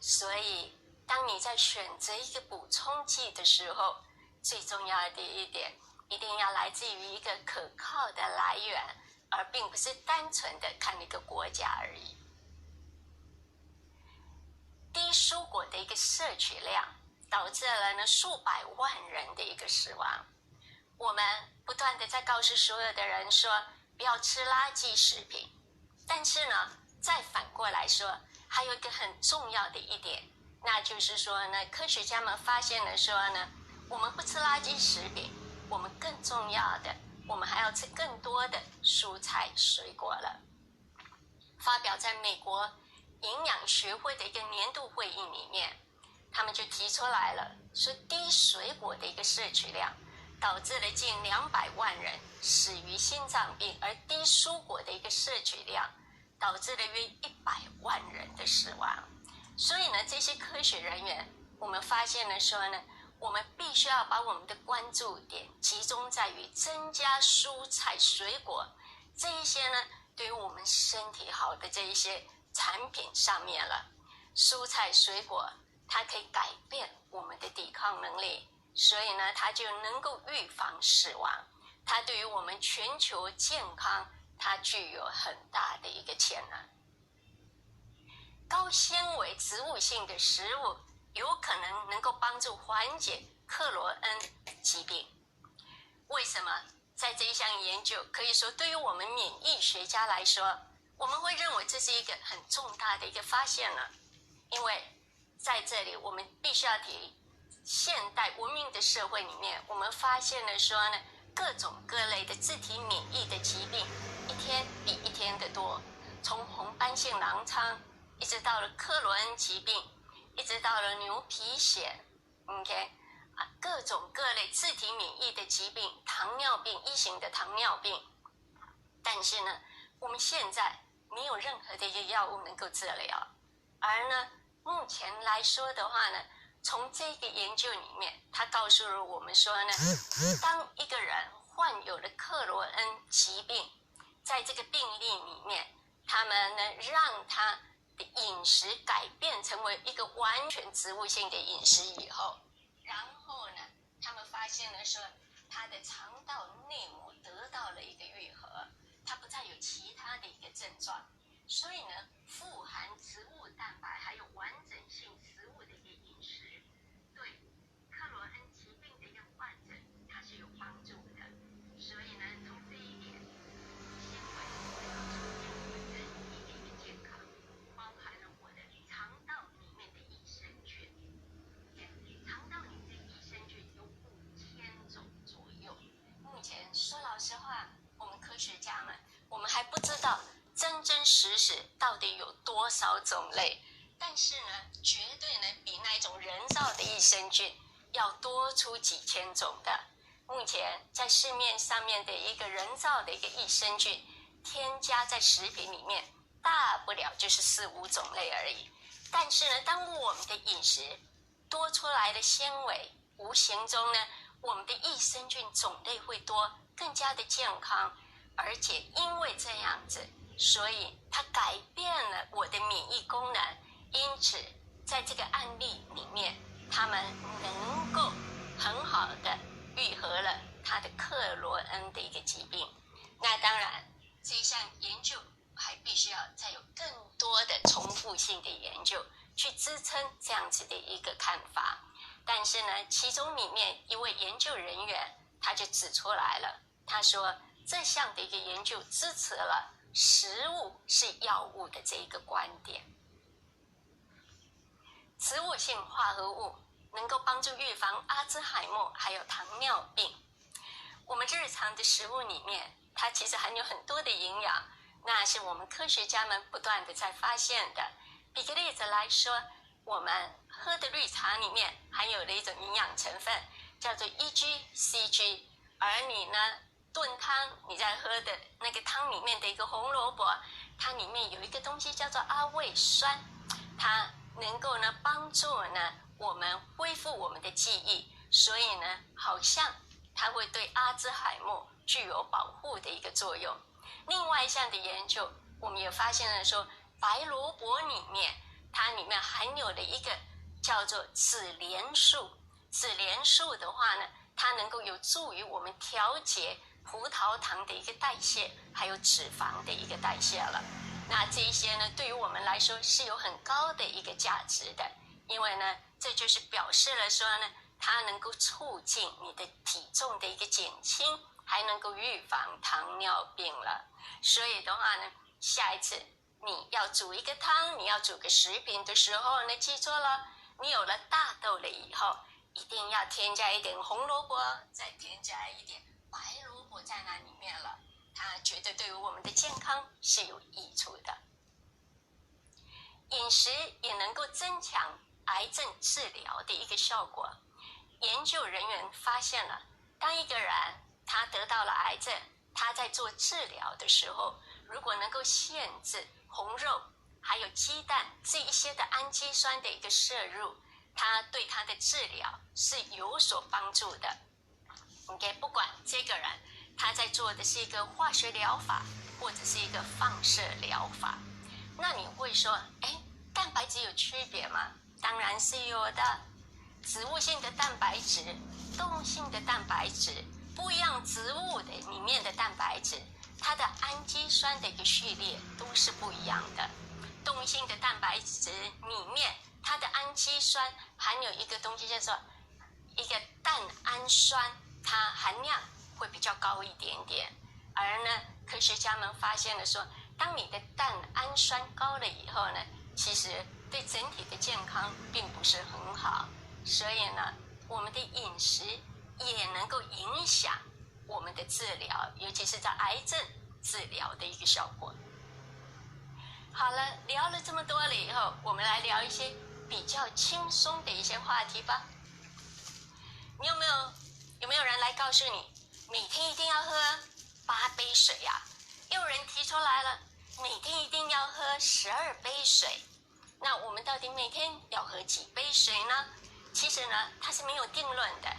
所以当你在选择一个补充剂的时候，最重要的一点一定要来自于一个可靠的来源，而并不是单纯的看一个国家而已。低蔬果的一个摄取量导致了呢数百万人的一个死亡。我们不断的在告诉所有的人说不要吃垃圾食品，但是呢再反过来说，还有一个很重要的一点，那就是说呢，科学家们发现了说呢，我们不吃垃圾食品，我们更重要的，我们还要吃更多的蔬菜水果了。发表在美国营养学会的一个年度会议里面，他们就提出来了，说低水果的一个摄取量导致了近200万人死于心脏病，而低蔬果的一个摄取量导致了约100万人的死亡。所以呢，这些科学人员，我们发现了说呢，我们必须要把我们的关注点集中在于增加蔬菜水果这一些呢对于我们身体好的这一些产品上面了。蔬菜水果它可以改变我们的抵抗能力，所以呢它就能够预防死亡，它对于我们全球健康它具有很大的一个潜能。高纤维植物性的食物有可能够帮助缓解克罗恩疾病。为什么在这一项研究可以说对于我们免疫学家来说，我们会认为这是一个很重大的一个发现呢？因为在这里我们必须要提，现代文明的社会里面，我们发现了说呢，各种各类的自体免疫的疾病一天比一天的多，从红斑性狼疮一直到了克罗恩疾病，一直到了牛皮癣 ，OK， 各种各类自体免疫的疾病，糖尿病1型的糖尿病，但是呢，我们现在没有任何的一个药物能够治疗，而呢，目前来说的话呢，从这个研究里面，它告诉了我们说呢，当一个人患有了克罗恩疾病，在这个病例里面，他们呢让他的饮食改变成为一个完全植物性的饮食以后，然后呢，他们发现了说，他的肠道内膜得到了一个愈合，他不再有其他的一个症状，所以呢，富含植物蛋白还有完整性食物的一个饮食，实史到底有多少种类，但是呢，绝对呢比那种人造的益生菌要多出几千种的。目前在市面上面的一个人造的一个益生菌，添加在食品里面，大不了就是4、5种类而已。但是呢，当我们的饮食多出来的纤维，无形中呢，我们的益生菌种类会多，更加的健康。而且因为这样子，所以它改变了我的免疫功能，因此在这个案例里面，他们能够很好的愈合了他的克罗恩的一个疾病。那当然，这项研究还必须要再有更多的重复性的研究去支撑这样子的一个看法。但是呢，其中里面一位研究人员他就指出来了，他说这项的一个研究支持了食物是药物的这一个观点。植物性化合物能够帮助预防阿兹海默还有糖尿病。我们日常的食物里面，它其实含有很多的营养，那是我们科学家们不断的在发现的。举个例子来说，我们喝的绿茶里面含有的一种营养成分叫做 EGCG， 而你呢炖汤你在喝的那个汤里面的一个红萝卜，它里面有一个东西叫做阿魏酸，它能够呢帮助呢我们恢复我们的记忆，所以呢好像它会对阿兹海默具有保护的一个作用。另外一项的研究，我们也发现了说，白萝卜里面它里面含有的一个叫做紫莲素，紫莲素的话呢，它能够有助于我们调节葡萄糖的一个代谢，还有脂肪的一个代谢了。那这一些呢，对于我们来说是有很高的一个价值的，因为呢，这就是表示了说呢，它能够促进你的体重的一个减轻，还能够预防糖尿病了。所以的话呢，下一次你要煮一个汤，你要煮个食品的时候呢，记住了，你有了大豆了以后，一定要添加一点红萝卜，再添加一点白萝卜在那里面了，它绝对对于我们的健康是有益处的。饮食也能够增强癌症治疗的一个效果。研究人员发现了，当一个人他得到了癌症，他在做治疗的时候，如果能够限制红肉还有鸡蛋这一些的氨基酸的一个摄入，它对他的治疗是有所帮助的。OK， 不管这个人他在做的是一个化学疗法或者是一个放射疗法，那你会说，蛋白质有区别吗？当然是有的。植物性的蛋白质、动物性的蛋白质，不一样植物的里面的蛋白质，它的氨基酸的一个序列都是不一样的。动物性的蛋白质里面，它的氨基酸含有一个东西叫做一个蛋氨酸，它含量会比较高一点点。而呢，科学家们发现了说，当你的蛋氨酸高了以后呢，其实对整体的健康并不是很好。所以呢，我们的饮食也能够影响我们的治疗，尤其是在癌症治疗的一个效果。好了，聊了这么多了以后，我们来聊一些比较轻松的一些话题吧。你有没有人来告诉你，每天一定要喝8杯水呀？又有人提出来了，每天一定要喝12杯水。那我们到底每天要喝几杯水呢？其实呢，它是没有定论的。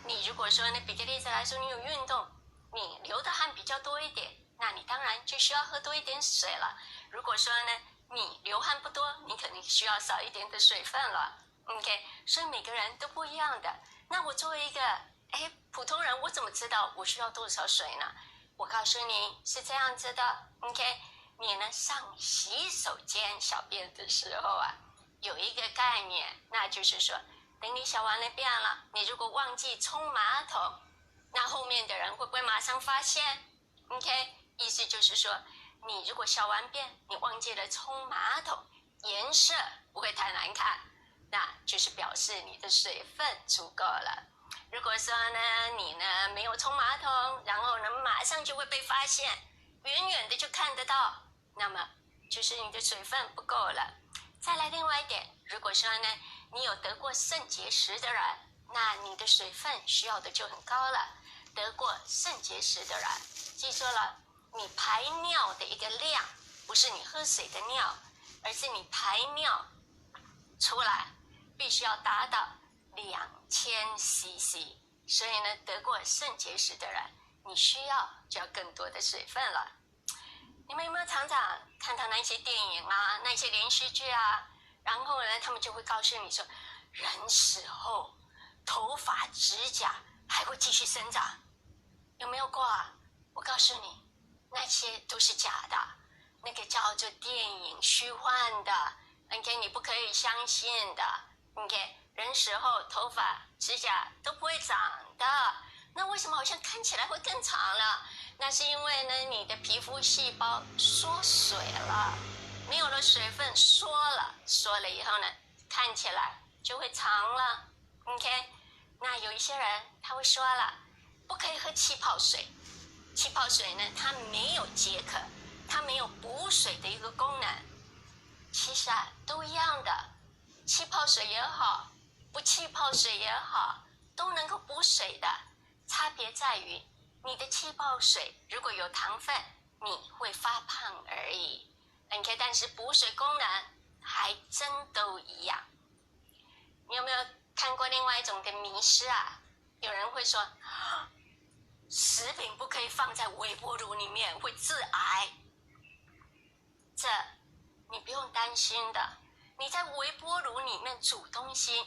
你如果说呢，比个例子来说，你有运动，你流的汗比较多一点，那你当然就需要喝多一点水了。如果说呢，你流汗不多，你肯定需要少一点的水分了。OK， 所以每个人都不一样的。那我作为一个普通人，我怎么知道我需要多少水呢？我告诉你是这样子的。OK， 你呢上洗手间小便的时候啊，有一个概念，那就是说，等你小完了便了，你如果忘记冲马桶，那后面的人会不会马上发现 ？OK， 意思就是说，你如果小完便，你忘记了冲马桶，颜色不会太难看，那就是表示你的水分足够了。如果说呢，你呢没有冲马桶，然后呢马上就会被发现，远远的就看得到，那么就是你的水分不够了。再来另外一点，如果说呢你有得过肾结石的人，那你的水分需要的就很高了。得过肾结石的人，记住了，你排尿的一个量，不是你喝水的尿，而是你排尿出来必须要达到2000 cc。所以呢，得过肾结石的人，你需要就要更多的水分了。你们有没有常常看到那些电影啊，那些连续剧啊，然后呢他们就会告诉你说，人死后头发指甲还会继续生长，有没有过啊？我告诉你，那些都是假的，那个叫做电影虚幻的，OK， 你不可以相信的。OK， 人死后头发指甲都不会长的，那为什么好像看起来会更长了？那是因为呢你的皮肤细胞缩水了，没有了水分，缩了以后呢看起来就会长了。 OK， 那有一些人他会说了，不可以喝气泡水，气泡水呢它没有解渴，它没有补水的一个功能。其实啊都一样的，气泡水也好，不气泡水也好，都能够补水的，差别在于你的气泡水如果有糖分，你会发胖而已。 OK， 但是补水功能还真都一样。你有没有看过另外一种的迷思啊？有人会说，食品不可以放在微波炉里面，会致癌。这你不用担心的，你在微波炉里面煮东西，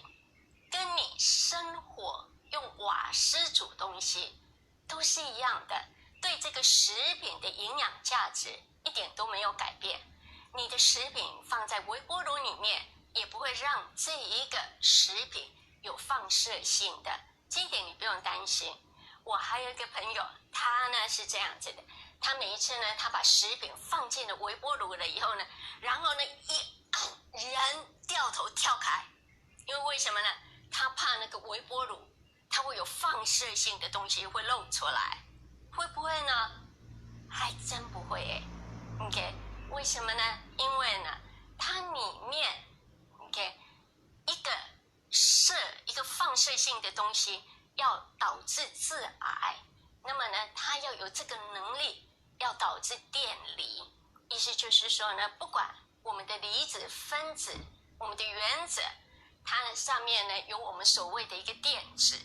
跟你生火用瓦斯煮东西都是一样的，对这个食品的营养价值一点都没有改变。你的食品放在微波炉里面，也不会让这一个食品有放射性的，这一点你不用担心。我还有一个朋友，他呢是这样子的，他每一次呢他把食品放进了微波炉了以后呢，然后呢一按，人掉头跳开。因为什么呢？他怕那个微波炉它会有放射性的东西会漏出来。会不会呢？还真不会耶。 OK， 为什么呢？因为呢它里面 OK 一个放射性的东西要导致致癌，那么呢它要有这个能力，要导致电离。意思就是说呢，不管我们的离子、分子、我们的原子，它的上面呢有我们所谓的一个电子，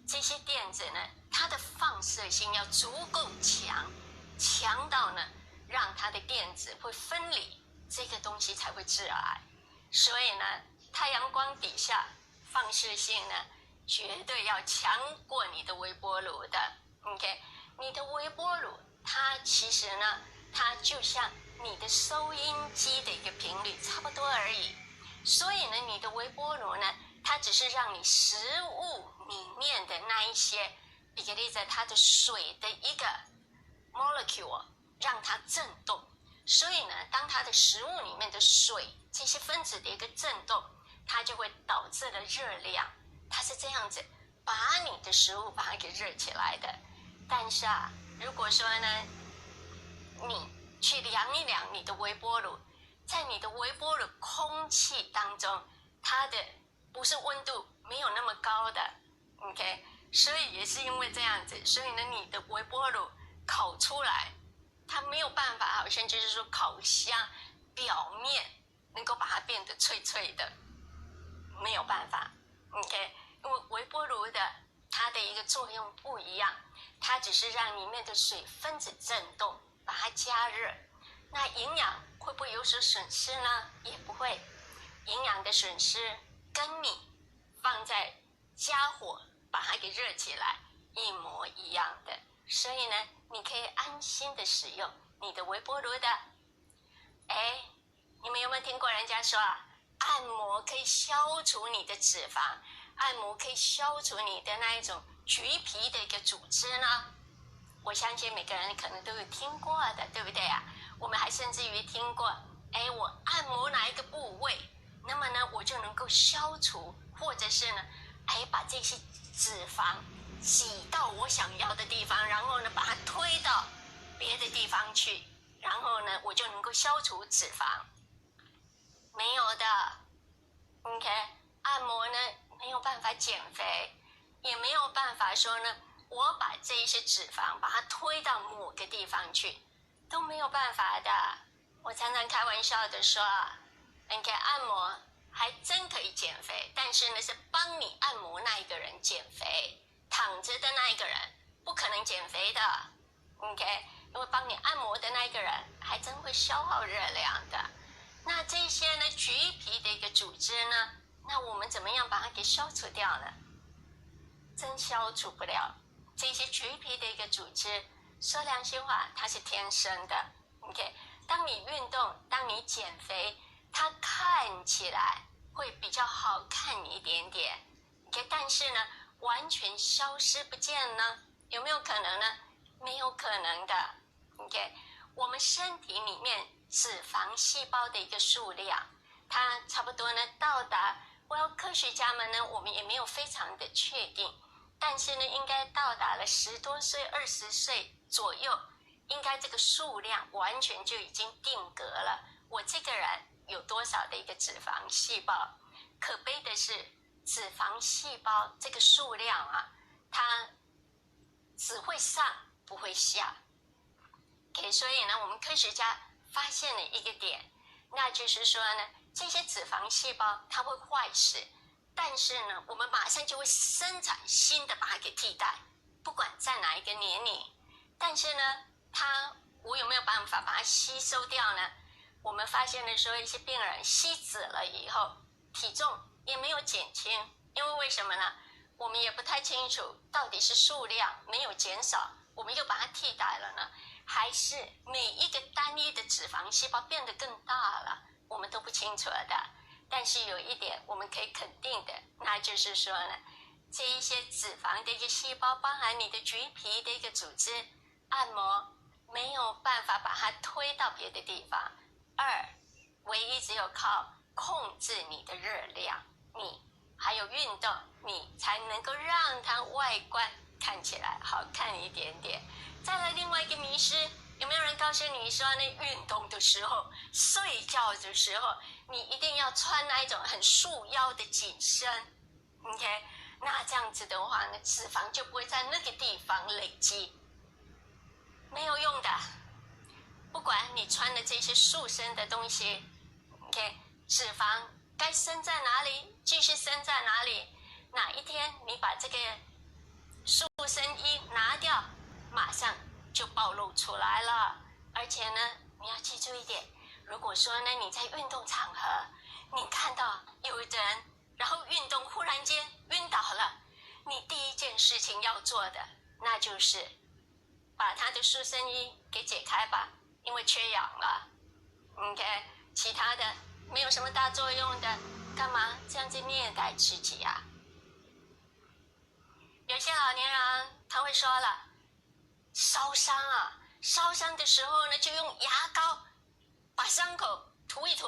这些电子呢它的放射性要足够强，强到呢让它的电子会分离，这个东西才会致癌。所以呢太阳光底下放射性呢绝对要强过你的微波炉的。 OK， 你的微波炉它其实呢它就像你的收音机的一个频率差不多而已。所以呢你的微波炉呢它只是让你食物里面的那一些，比个例子，它的水的一个 molecule 让它震动。所以呢当它的食物里面的水这些分子的一个震动，它就会导致了热量，它是这样子把你的食物把它给热起来的。但是啊如果说呢你去量一量你的微波炉，在你的微波炉空气当中，它的不是温度没有那么高的。 OK， 所以也是因为这样子，所以呢你的微波炉烤出来它没有办法，好像就是说烤箱表面能够把它变得脆脆的，没有办法。 OK， 因为微波炉的它的一个作用不一样，它只是让里面的水分子震动，把它加热。那营养会不会有所损失呢？也不会，营养的损失跟你放在加火把它给热起来一模一样的。所以呢你可以安心的使用你的微波炉的。你们有没有听过人家说啊，按摩可以消除你的脂肪，按摩可以消除你的那一种橘皮的一个组织呢？我相信每个人可能都有听过的，对不对啊？我们还甚至于听过，我按摩哪一个部位，那么呢我就能够消除，或者是呢把这些脂肪挤到我想要的地方，然后呢把它推到别的地方去，然后呢，我就能够消除脂肪。没有的 ，OK， 按摩呢没有办法减肥，也没有办法说呢，我把这一些脂肪把它推到某个地方去，都没有办法的。我常常开玩笑的说，OK， 按摩还真可以减肥，但是呢是帮你按摩那一个人减肥，躺着的那一个人不可能减肥的 ，OK， 因为帮你按摩的那一个人还真会消耗热量的。那这些呢橘皮的一个组织呢，那我们怎么样把它给消除掉呢？真消除不了。这些橘皮的一个组织，说良心话，它是天生的 ，OK。当你运动，当你减肥，它看起来会比较好看一点点 ，OK。但是呢，完全消失不见呢，有没有可能呢？没有可能的 ，OK。我们身体里面脂肪细胞的一个数量，它差不多呢到达，科学家们呢，我们也没有非常的确定，但是呢，应该到达了10多岁、20岁左右。应该这个数量完全就已经定格了。我这个人有多少的一个脂肪细胞？可悲的是，脂肪细胞这个数量啊，它只会上不会下。OK， 所以呢，我们科学家发现了一个点，那就是说呢，这些脂肪细胞它会坏死，但是呢，我们马上就会生产新的把它给替代，不管在哪一个年龄。但是呢，我有没有办法把它吸收掉呢？我们发现了说，一些病人吸脂了以后，体重也没有减轻，因为为什么呢？我们也不太清楚，到底是数量没有减少，我们又把它替代了呢，还是每一个单一的脂肪细胞变得更大了，我们都不清楚的。但是有一点我们可以肯定的，那就是说呢，这一些脂肪的一个细胞，包含你的橘皮的一个组织，按摩没有办法把它推到别的地方。2，唯一只有靠控制你的热量，你还有运动，你才能够让它外观看起来好看一点点。再来另外一个迷思，有没有人告诉你说呢？运动的时候、睡觉的时候，你一定要穿那一种很束腰的紧身 ，OK？ 那这样子的话呢，脂肪就不会在那个地方累积。没有用的，不管你穿的这些束身的东西 ，OK， 脂肪该生在哪里继续生在哪里。哪一天你把这个束身衣拿掉，马上就暴露出来了。而且呢，你要记住一点，如果说呢你在运动场合，你看到有人然后运动忽然间晕倒了，你第一件事情要做的，那就是把他的束身衣给解开吧，因为缺氧了 ，OK， 其他的没有什么大作用的，干嘛这样子虐待自己啊？有些老年人他会说了，烧伤啊，烧伤的时候呢，就用牙膏把伤口涂一涂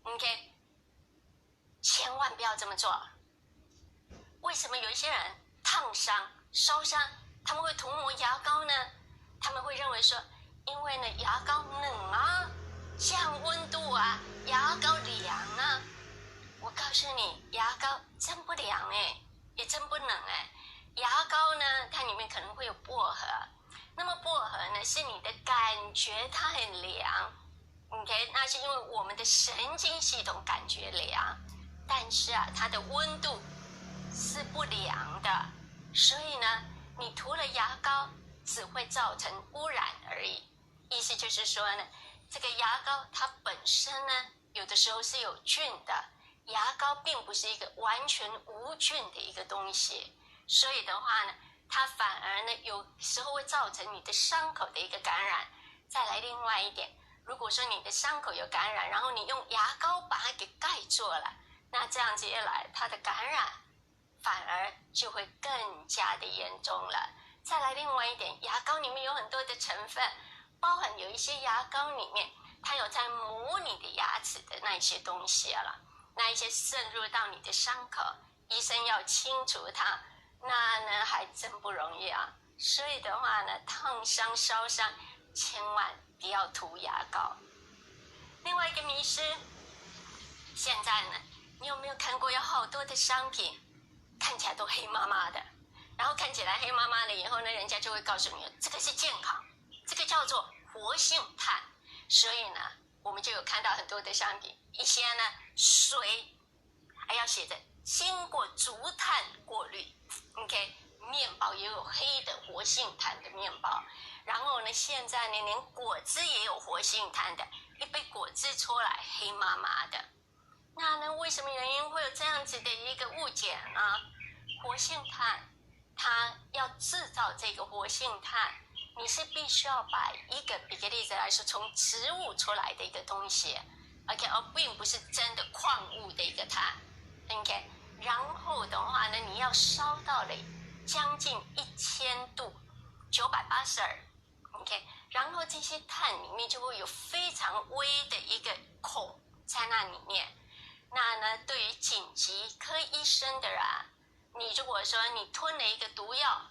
，OK， 千万不要这么做。为什么有一些人烫伤、烧伤？他们会涂抹牙膏呢？他们会认为说，因为呢牙膏冷啊，降温度啊，牙膏凉啊。我告诉你，牙膏真不凉也真不冷牙膏呢，它里面可能会有薄荷，那么薄荷呢是你的感觉它很凉 ，OK， 那是因为我们的神经系统感觉凉，但是它的温度是不凉的，所以呢。你涂了牙膏只会造成污染而已，意思就是说呢，这个牙膏它本身呢，有的时候是有菌的，牙膏并不是一个完全无菌的一个东西，所以的话呢，它反而呢，有时候会造成你的伤口的一个感染。再来另外一点，如果说你的伤口有感染，然后你用牙膏把它给盖住了，那这样子一来，它的感染反而就会更加的严重了。再来另外一点，牙膏里面有很多的成分，包含有一些牙膏里面它有在磨你的牙齿的那些东西了，那一些渗入到你的伤口，医生要清除它，那呢还真不容易啊。所以的话呢，烫伤、烧伤千万不要涂牙膏。另外一个迷思，现在呢，你有没有看过有好多的商品看起来都黑麻麻的，然后看起来黑麻麻的以后呢，人家就会告诉你这个是健康，这个叫做活性炭。所以呢，我们就有看到很多的商品，一些呢水还要写着经过竹炭过滤 ，OK， 面包也有黑的活性炭的面包，然后呢，现在呢连果汁也有活性炭的，一杯果汁出来黑麻麻的。那呢，为什么原因会有这样子的一个误解呢？活性炭，它要制造这个活性炭，你是必须要把比个例子来说，从植物出来的一个东西 ，OK， 而并不是真的矿物的一个碳 ，OK。然后的话呢，你要烧到了将近1000度，982 ，OK。然后这些碳里面就会有非常微的一个孔在那里面。那呢，对于紧急科医生的人，你如果说你吞了一个毒药，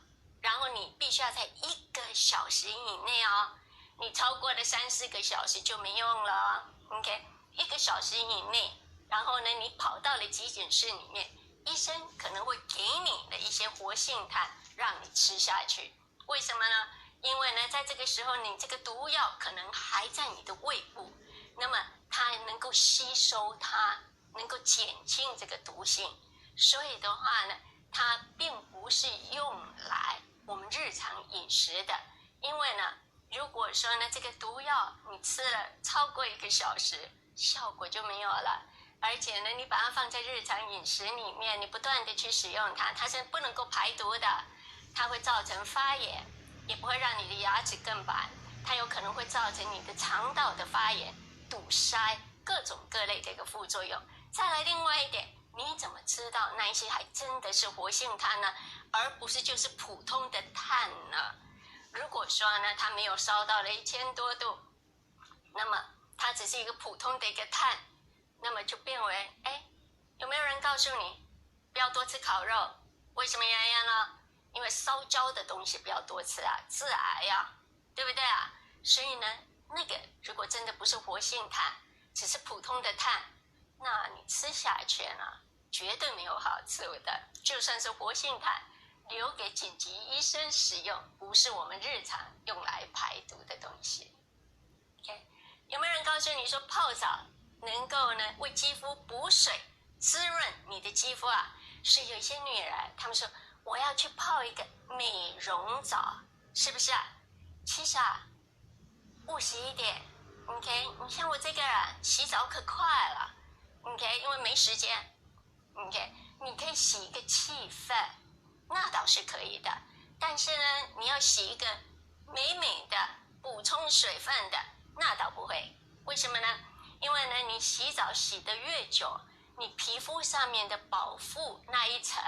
然后你必须要在1个小时以内哦，你超过了3-4个小时就没用了 ，OK， 1个小时以内，然后呢，你跑到了急诊室里面，医生可能会给你的一些活性炭让你吃下去，为什么呢？因为呢，在这个时候，你这个毒药可能还在你的胃部，那么它能够吸收它，能够减轻这个毒性，所以的话呢，它并不是用来我们日常饮食的。因为呢，如果说呢这个毒药你吃了超过1个小时，效果就没有了。而且呢，你把它放在日常饮食里面，你不断的去使用它，它是不能够排毒的，它会造成发炎，也不会让你的牙齿更白，它有可能会造成你的肠道的发炎、堵塞，各种各类的一个副作用。再来另外一点，你怎么知道那一些还真的是活性炭呢，而不是就是普通的炭呢？如果说呢，它没有烧到了1000多度，那么它只是一个普通的一个炭，那么就变为，有没有人告诉你不要多吃烤肉？为什么原因呢？因为烧焦的东西不要多吃啊，致癌呀，对不对啊？所以呢，那个如果真的不是活性炭，只是普通的炭，那你吃下去呢，绝对没有好处的。就算是活性炭，留给紧急医生使用，不是我们日常用来排毒的东西。OK， 有没有人告诉你说泡澡能够呢为肌肤补水、滋润你的肌肤啊？所以有一些女人，她们说我要去泡一个美容澡，是不是啊？其实啊，务实一点 ，OK， 你像我这个人洗澡可快了。OK， 因为没时间 ，OK， 你可以洗一个气氛，那倒是可以的。但是呢，你要洗一个美美的、补充水分的，那倒不会。为什么呢？因为呢，你洗澡洗得越久，你皮肤上面的保护那一层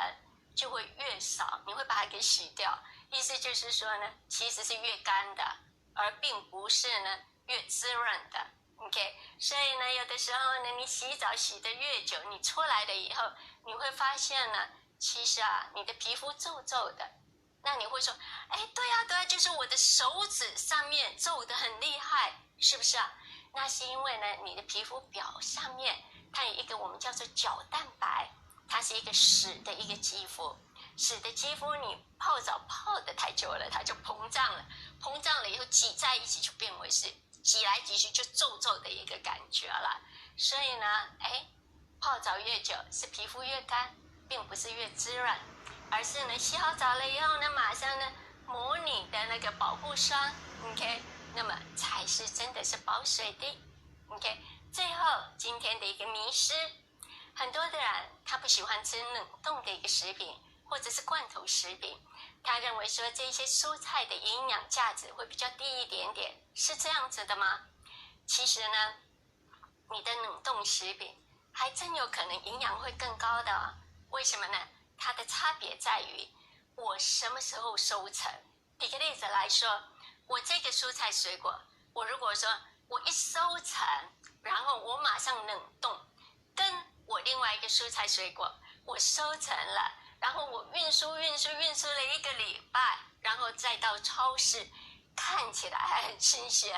就会越少，你会把它给洗掉。意思就是说呢，其实是越干的，而并不是呢越滋润的。OK， 所以呢，有的时候呢，你洗澡洗得越久，你出来了以后，你会发现呢，其实啊，你的皮肤皱皱的。那你会说，对啊，就是我的手指上面皱得很厉害，是不是啊？那是因为呢，你的皮肤表上面它有一个我们叫做角蛋白，它是一个死的一个肌肤。死的肌肤你泡澡泡得太久了，它就膨胀了，膨胀了以后挤在一起就变为是挤来挤去就皱皱的一个感觉了。所以呢，泡澡越久是皮肤越干，并不是越滋润，而是呢洗好澡了以后呢，马上呢抹你的那个保护霜 ，OK， 那么才是真的是保水的 ，OK。最后今天的一个迷思，很多的人他不喜欢吃冷冻的一个食品或者是罐头食品，他认为说这些蔬菜的营养价值会比较低一点点，是这样子的吗？其实呢，你的冷冻食品还真有可能营养会更高的哦。为什么呢？它的差别在于我什么时候收成。举个例子来说，我这个蔬菜水果，我如果说我一收成，然后我马上冷冻，跟我另外一个蔬菜水果我收成了，然后我运输了1个礼拜，然后再到超市，看起来还很新鲜，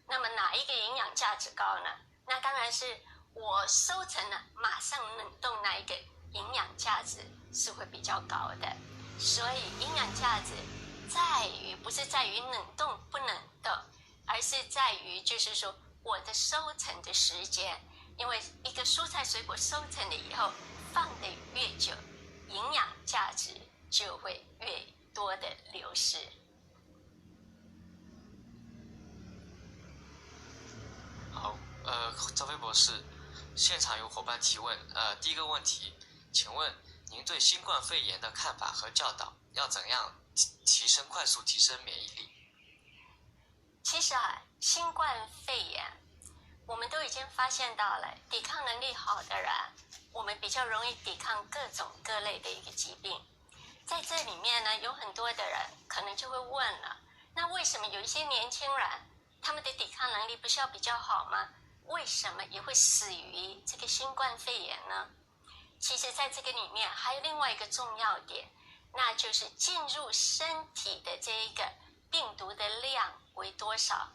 那么哪一个营养价值高呢？那当然是我收成了马上冷冻那一个营养价值是会比较高的。所以营养价值在于不是在于冷冻不冷冻，而是在于就是说我的收成的时间，因为一个蔬菜水果收成了以后放得越久，营养价值就会越多的流失。好，赵飞博士，现场有伙伴提问，第一个问题，请问您对新冠肺炎的看法和教导，要怎样快速提升免疫力？其实新冠肺炎我们都已经发现到了，抵抗能力好的人，我们比较容易抵抗各种各类的一个疾病。在这里面呢，有很多的人可能就会问了，那为什么有一些年轻人他们的抵抗能力不是要比较好吗？为什么也会死于这个新冠肺炎呢？其实在这个里面还有另外一个重要点，那就是进入身体的这一个病毒的量为多少。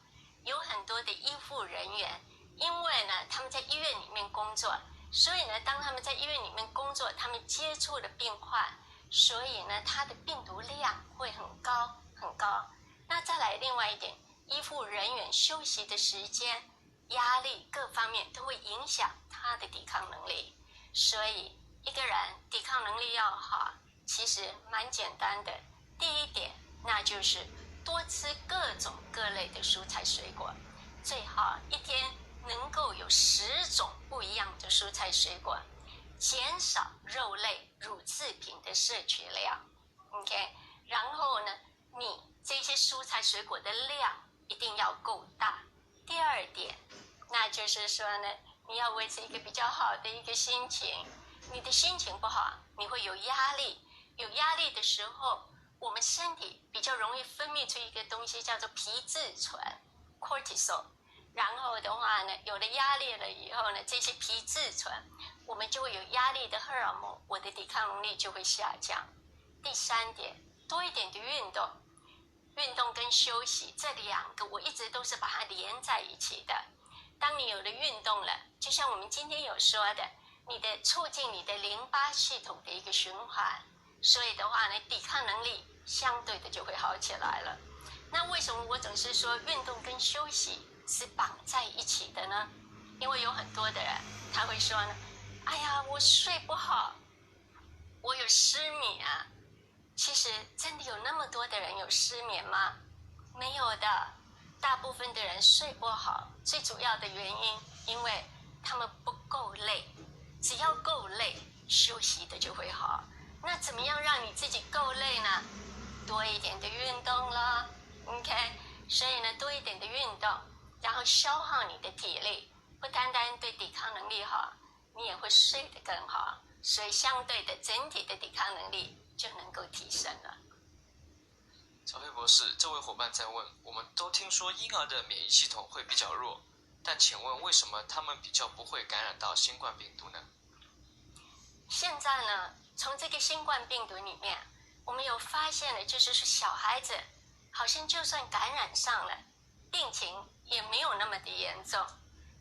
有很多的医护人员，因为呢他们在医院里面工作，所以呢当他们在医院里面工作，他们接触的病患，所以呢他的病毒量会很高很高。那再来另外一点，医护人员休息的时间、压力各方面都会影响他的抵抗能力。所以一个人抵抗能力要好，其实蛮简单的。第一点，那就是多吃各种各类的蔬菜水果，最好一天能够有10种不一样的蔬菜水果，减少肉类、乳制品的摄取量。OK， 然后呢，你这些蔬菜水果的量一定要够大。第二点，那就是说呢，你要维持一个比较好的一个心情。你的心情不好，你会有压力。有压力的时候，我们身体比较容易分泌出一个东西叫做皮质醇 cortisol。然后的话呢，有了压力了以后呢，这些皮质醇，我们就会有压力的荷尔蒙，我的抵抗能力就会下降。第三点，多一点的运动。运动跟休息这两个我一直都是把它连在一起的。当你有了运动了，就像我们今天有说的，你的促进你的淋巴系统的一个循环，所以的话呢，抵抗能力相对的就会好起来了。那为什么我总是说运动跟休息是绑在一起的呢？因为有很多的人他会说呢，哎呀，我睡不好，我有失眠啊。其实真的有那么多的人有失眠吗？没有的。大部分的人睡不好，最主要的原因，因为他们不够累。只要够累，休息的就会好。那怎么样让你自己够累呢？多一点的运动了 ，OK。所以呢，多一点的运动，然后消耗你的体力，不单单对抵抗能力好，你也会睡得更好。所以相对的，整体的抵抗能力就能够提升了。赵飞博士，这位伙伴在问，我们都听说婴儿的免疫系统会比较弱，但请问为什么他们比较不会感染到新冠病毒呢？现在呢，从这个新冠病毒里面，我们有发现了，就是说小孩子好像就算感染上了，病情也没有那么的严重。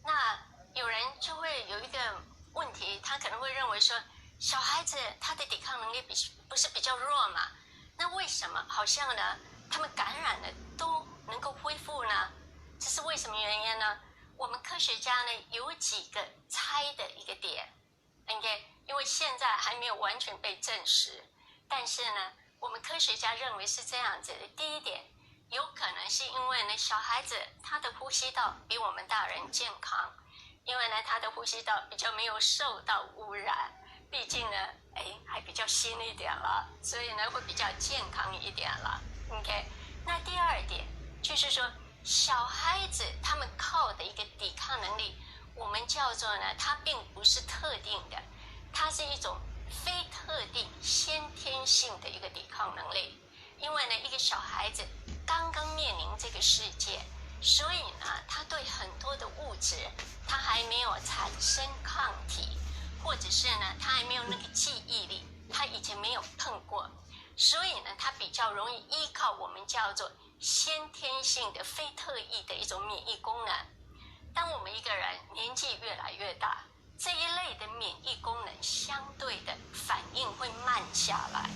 那有人就会有一个问题，他可能会认为说，小孩子他的抵抗能力不是比较弱嘛？那为什么好像呢，他们感染了都能够恢复呢？这是为什么原因呢？我们科学家呢有几个猜的一个点 ，OK， 因为现在还没有完全被证实，但是呢，我们科学家认为是这样子的。第一点，有可能是因为呢，小孩子他的呼吸道比我们大人健康，因为呢，他的呼吸道比较没有受到污染。毕竟呢，还比较新一点了，所以呢会比较健康一点了。OK， 那第二点就是说，小孩子他们靠的一个抵抗能力，我们叫做呢，它并不是特定的，它是一种非特定、先天性的一个抵抗能力。因为呢，一个小孩子刚刚面临这个世界，所以呢，他对很多的物质，他还没有产生抗体。或者是呢，他还没有那个记忆力，他以前没有碰过，所以呢，它比较容易依靠我们叫做先天性的非特异的一种免疫功能。当我们一个人年纪越来越大，这一类的免疫功能相对的反应会慢下来。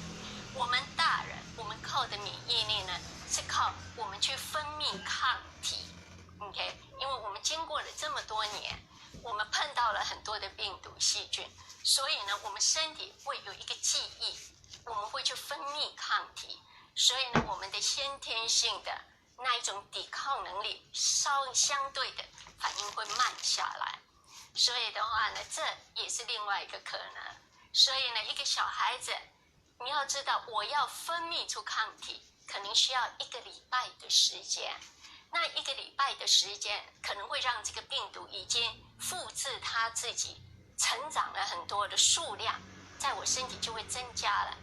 我们大人，我们靠的免疫力呢，是靠我们去分泌抗体。OK， 因为我们经过了这么多年，我们碰到了很多的病毒细菌，所以呢，我们身体会有一个记忆，我们会去分泌抗体，所以呢，我们的先天性的那一种抵抗能力相对的反应会慢下来。所以的话呢，这也是另外一个可能。所以呢，一个小孩子，你要知道，我要分泌出抗体，可能需要1个礼拜的时间。那1个礼拜的时间，可能会让这个病毒已经复制它自己，成长了很多的数量，在我身体就会增加了。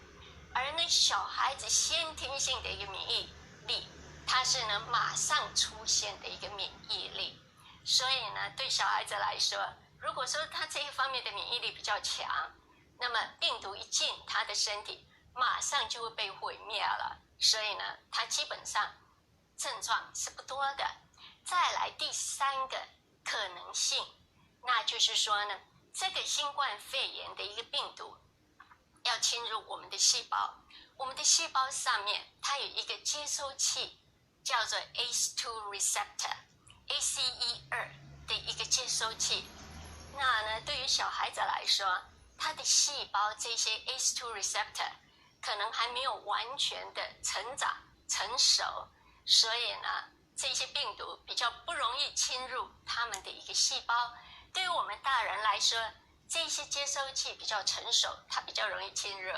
而呢，小孩子先天性的一个免疫力，它是呢马上出现的一个免疫力。所以呢，对小孩子来说，如果说他这一方面的免疫力比较强，那么病毒一进他的身体，马上就会被毁灭了。所以呢，他基本上症状是不多的。再来第3个可能性，那就是说呢，这个新冠肺炎的一个病毒要侵入我们的细胞，我们的细胞上面它有一个接收器，叫做 ACE2 receptor。ACE2 的一个接收器。那呢，对于小孩子来说，他的细胞这些 ACE2 receptor 可能还没有完全的成长成熟，所以呢，这些病毒比较不容易侵入他们的一个细胞。对于我们大人来说，这些接收器比较成熟，它比较容易侵入。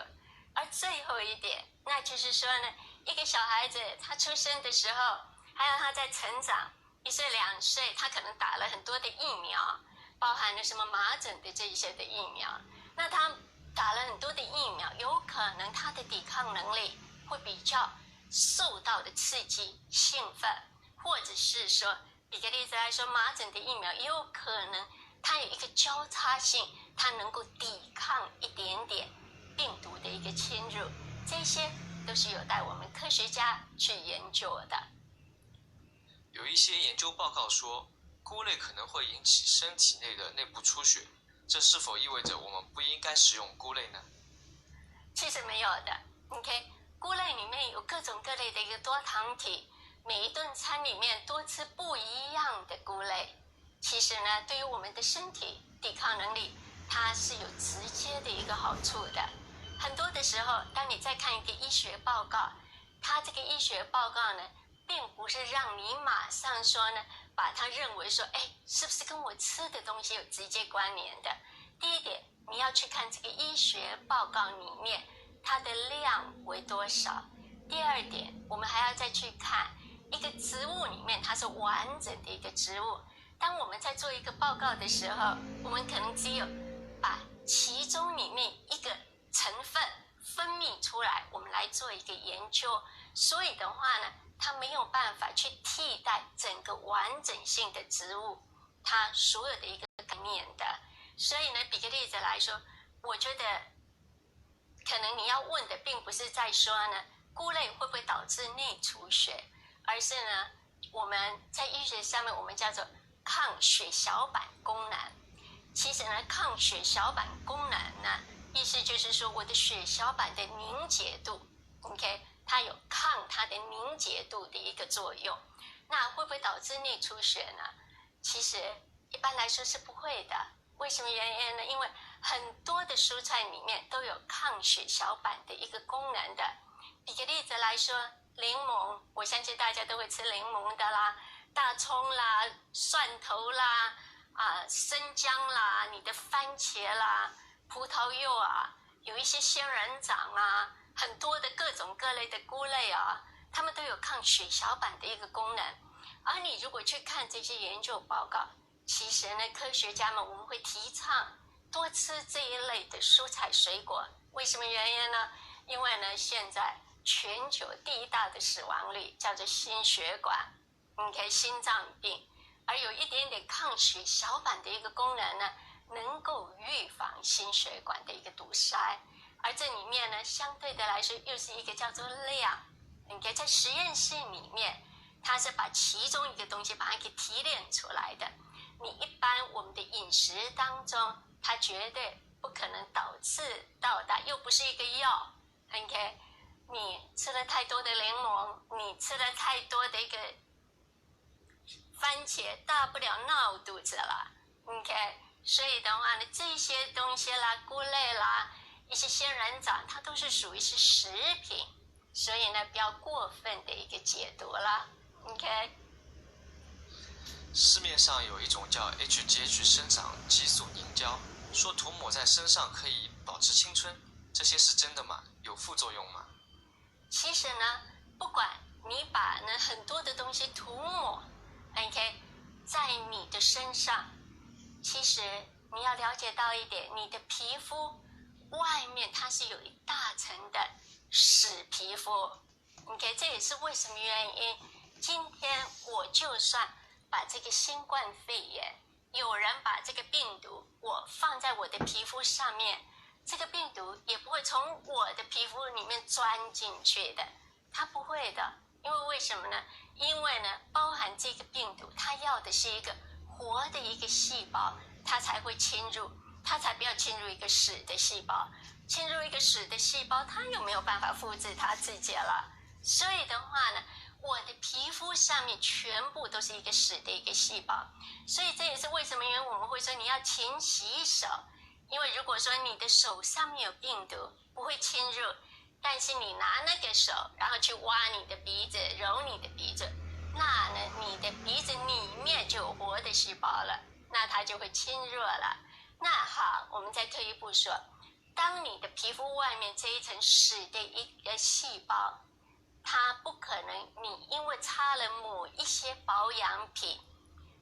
而最后一点，那就是说呢，一个小孩子他出生的时候，还有他在成长，1岁2岁，他可能打了很多的疫苗，包含了什么麻疹的这一些的疫苗。那他打了很多的疫苗，有可能他的抵抗能力会比较受到的刺激、兴奋，或者是说，举个例子来说，麻疹的疫苗也有可能它有一个交叉性，它能够抵抗一点点病毒的一个侵入，这些都是有待我们科学家去研究的。有一些研究报告说，菇类可能会引起身体内的内部出血，这是否意味着我们不应该食用菇类呢？其实没有的。OK， 菇类里面有各种各类的一个多糖体，每一顿餐里面多吃不一样的菇类，其实呢，对于我们的身体抵抗能力，它是有直接的一个好处的。很多的时候，当你在看一个医学报告，它这个医学报告呢，并不是让你马上说呢，把它认为说，是不是跟我吃的东西有直接关联的？第一点，你要去看这个医学报告里面它的量为多少。第二点，我们还要再去看一个植物里面它是完整的一个植物。当我们在做一个报告的时候，我们可能只有把其中里面一个成分分泌出来，我们来做一个研究。所以的话呢，它没有办法去替代整个完整性的植物它所有的一个概念的。所以呢，举个例子来说，我觉得可能你要问的并不是在说呢，菇类会不会导致内出血，而是呢，我们在医学上面我们叫做抗血小板功能。其实呢，抗血小板功能呢，意思就是说我的血小板的凝结度 ，OK， 它有抗它的凝结度的一个作用。那会不会导致内出血呢？其实一般来说是不会的。为什么原因呢？因为很多的蔬菜里面都有抗血小板的一个功能的。举个例子来说，柠檬，我相信大家都会吃柠檬的啦，大葱啦，蒜头啦，生姜啦，你的番茄啦，葡萄柚啊，有一些仙人掌啊，很多的各种各类的菇类啊，它们都有抗血小板的一个功能。而你如果去看这些研究报告，其实呢，科学家们我们会提倡多吃这一类的蔬菜水果。为什么原因呢？因为呢，现在全球第1大的死亡率叫做心血管，OK， 心脏病，而有一点点抗血小板的一个功能呢，能够预防心血管的一个堵塞。而这里面呢，相对的来说又是一个叫做量。OK， 在实验室里面，它是把其中一个东西把它给提炼出来的。你一般我们的饮食当中，它绝对不可能导致到达，又不是一个药。OK， 你吃了太多的柠檬，你吃了太多的一个番茄，大不了闹肚子了。OK， 所以的话呢，这些东西啦，菇类啦，一些仙人掌，它都是属于是食品，所以呢，不要过分的一个解读了。OK。市面上有一种叫 HGH 生长激素凝胶，说涂抹在身上可以保持青春，这些是真的吗？有副作用吗？其实呢，不管你把呢很多的东西涂抹 ，OK， 在你的身上，其实你要了解到一点，你的皮肤外面它是有一大层的死皮肤 ，OK， 这也是为什么原因。今天我就算把这个新冠肺炎，有人把这个病毒我放在我的皮肤上面，这个病毒也不会从我的皮肤里面钻进去的，它不会的。因为为什么呢？因为呢，包含这个病毒，它要的是一个活的一个细胞，它才会侵入，它才不要侵入一个死的细胞。侵入一个死的细胞，它有没有办法复制它自己了？所以的话呢，我的皮肤上面全部都是一个死的一个细胞，所以这也是为什么因为我们会说你要勤洗手，因为如果说你的手上面有病毒不会侵入，但是你拿那个手然后去挖你的鼻子揉你的鼻子，那呢你的鼻子里面就有活的细胞了，那它就会侵入了。那好，我们再退一步说，当你的皮肤外面这一层死的一个细胞，它不可能你因为擦了某一些保养品，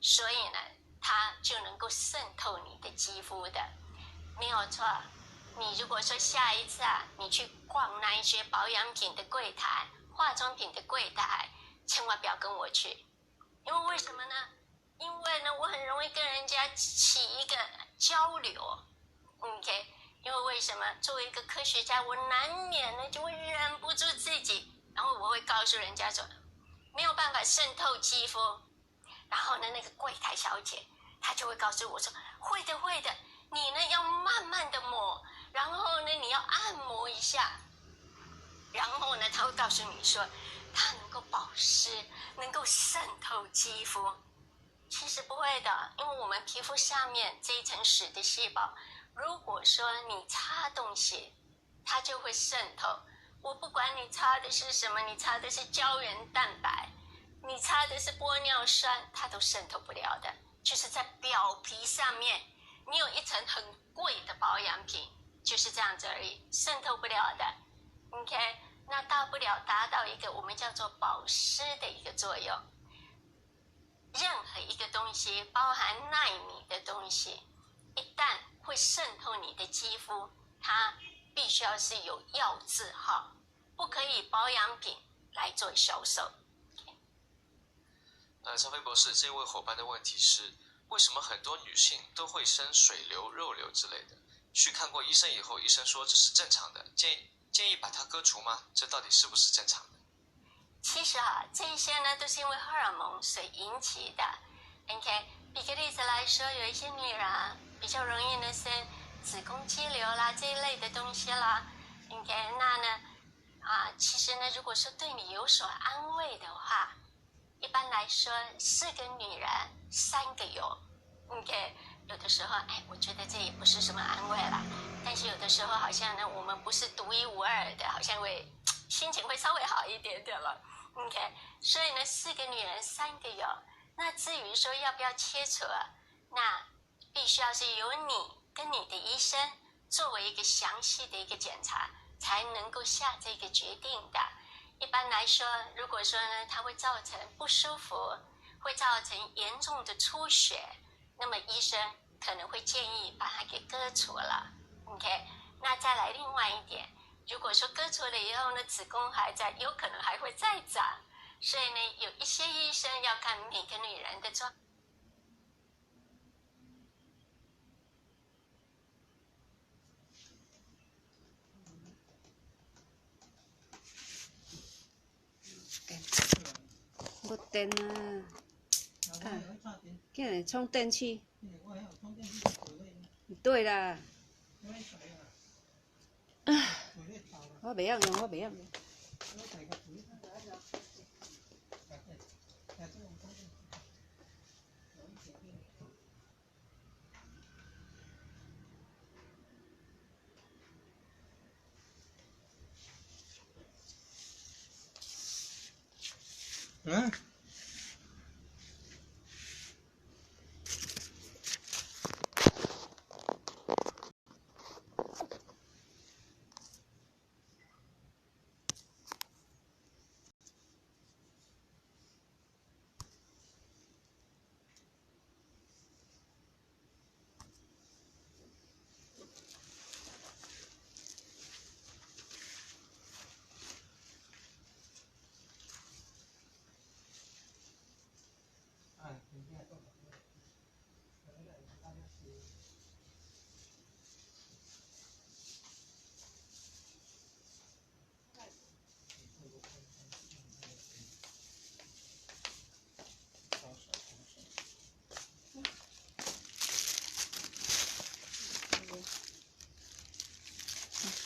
所以呢它就能够渗透你的肌肤的，没有错。你如果说下一次你去逛那一些保养品的柜台、化妆品的柜台，千万不要跟我去，因为为什么呢？因为呢我很容易跟人家起一个交流 ，OK？ 因为为什么？作为一个科学家，我难免呢就会忍不住自己。然后我会告诉人家说，没有办法渗透肌肤。然后呢，那个柜台小姐她就会告诉我说，会的会的，你呢要慢慢的抹，然后呢你要按摩一下，然后呢她会告诉你说，它能够保湿，能够渗透肌肤。其实不会的，因为我们皮肤下面这一层死的细胞，如果说你擦东西，它就会渗透。我不管你擦的是什么，你擦的是胶原蛋白，你擦的是玻尿酸，它都渗透不了的。就是在表皮上面，你有一层很贵的保养品，就是这样子而已，渗透不了的。OK， 那大不了达到一个我们叫做保湿的一个作用。任何一个东西，包含纳米的东西，一旦会渗透你的肌肤，它必须要是有药字号，不可以保养品来做销售。张飞博士，这位伙伴的问题是，为什么很多女性都会生水瘤、肉瘤之类的？去看过医生以后，医生说这是正常的，建议把它割除吗？这到底是不是正常的？其实这一些呢都是因为荷尔蒙所引起的。OK， 举个例子来说，有一些女人比较容易呢生子宫肌瘤啦这一类的东西啦。OK， 那呢其实呢，如果说对你有所安慰的话，一般来说4个女人3个有。OK， 有的时候我觉得这也不是什么安慰啦，但是有的时候好像呢我们不是独一无二的，好像会心情会稍微好一点点了。OK， 所以呢4个女人3个有。那至于说要不要切除，那必须要是由你跟你的医生作为一个详细的一个检查，才能够下这个决定的。一般来说，如果说呢它会造成不舒服，会造成严重的出血，那么医生可能会建议把它给割除了。OK， 那再来另外一点，如果说割除了以后呢，子宫还在，有可能还会再长，所以呢，有一些医生要看每个女人的状。无电啊！竟然充电器。对啦。我袂晓用，我袂晓用。啊？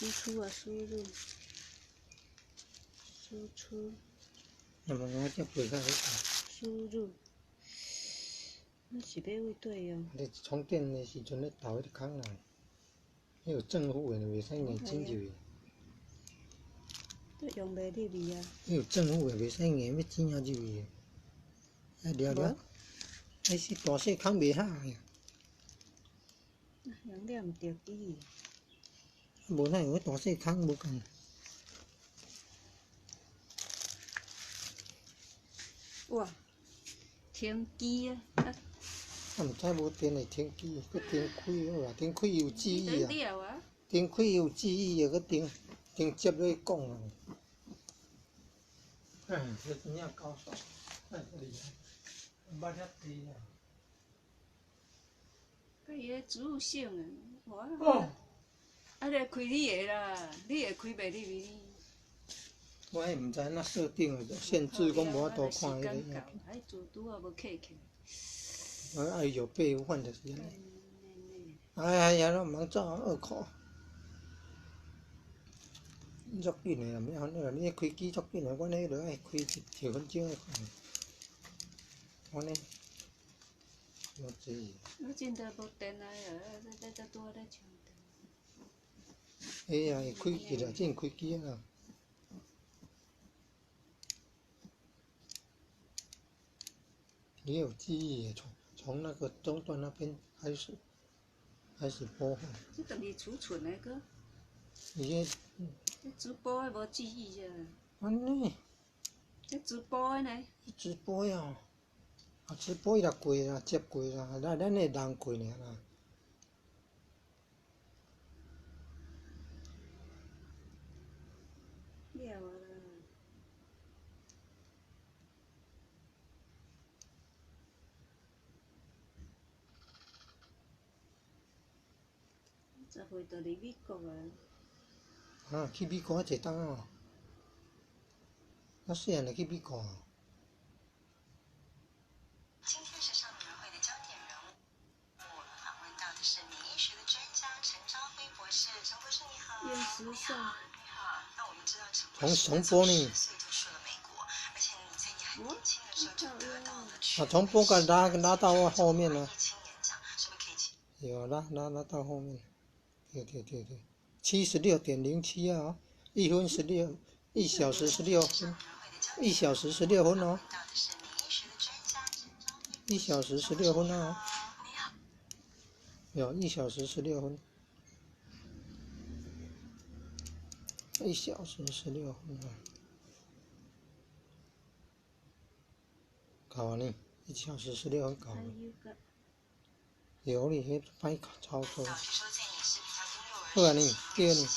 输出啊，输入，输出，那么我才背开始。输入。我是要为对用。你充电的时阵，你倒迄个坑内，迄有政府的袂使硬整入去。都用袂入去啊。迄有政府的袂使硬要整入去。啊了了，迄是大细坑袂下呀。用了毋着机。无哪有大细坑无共。哇，停机啊！啊，毋知无电会停机，佮电开好啊，电开有记忆啊，了啊！电开有记忆啊，佮电接落去讲啊。这真正高手，厉害，捌遐济啊。佮伊个植物性啊，哇！哦。啊，你开你的啦，你会开袂入去？我迄毋知哪设定的，限制讲无法度看迄个影片。还做拄啊无客起。哎有备份就是安尼。哎呀，咱忙走2箍。足紧的，毋要安尼，你开机足紧的，阮迄落爱开1分钟的看。安尼，我济。我真正无电啊！再拄仔咧充电。哎呀，会开机啦，真开机啊！也有记忆的，从那个中段那边开始播放。这等于储存的个。伊个。这直播的无记忆啫。安尼。这直播的呢？直播呀，啊直播伊也过啦，接过啦，咱会人过尔啦。了啊啦。10岁就离美国啊。啊，去美国一当哦。那细汉就去美国啊。今天时尚女人会的焦点人物，访问到的是免疫学的专家陈昭辉博士。陈博士你好。验时尚。你好。那我们知道陈博士重播呢。10岁就去了美国，而且你在你很年轻的时候就得到了啊，重播个拉到我后面了。青演讲，是不是可以？有拉到后面。对，76.07啊，1分16，1小时16分，1小时16分哦。1小时16分哦。有1小时16分。1小时16分啊。搞啊你，1小时16分搞。有你迄歹操作。好啊你，对你，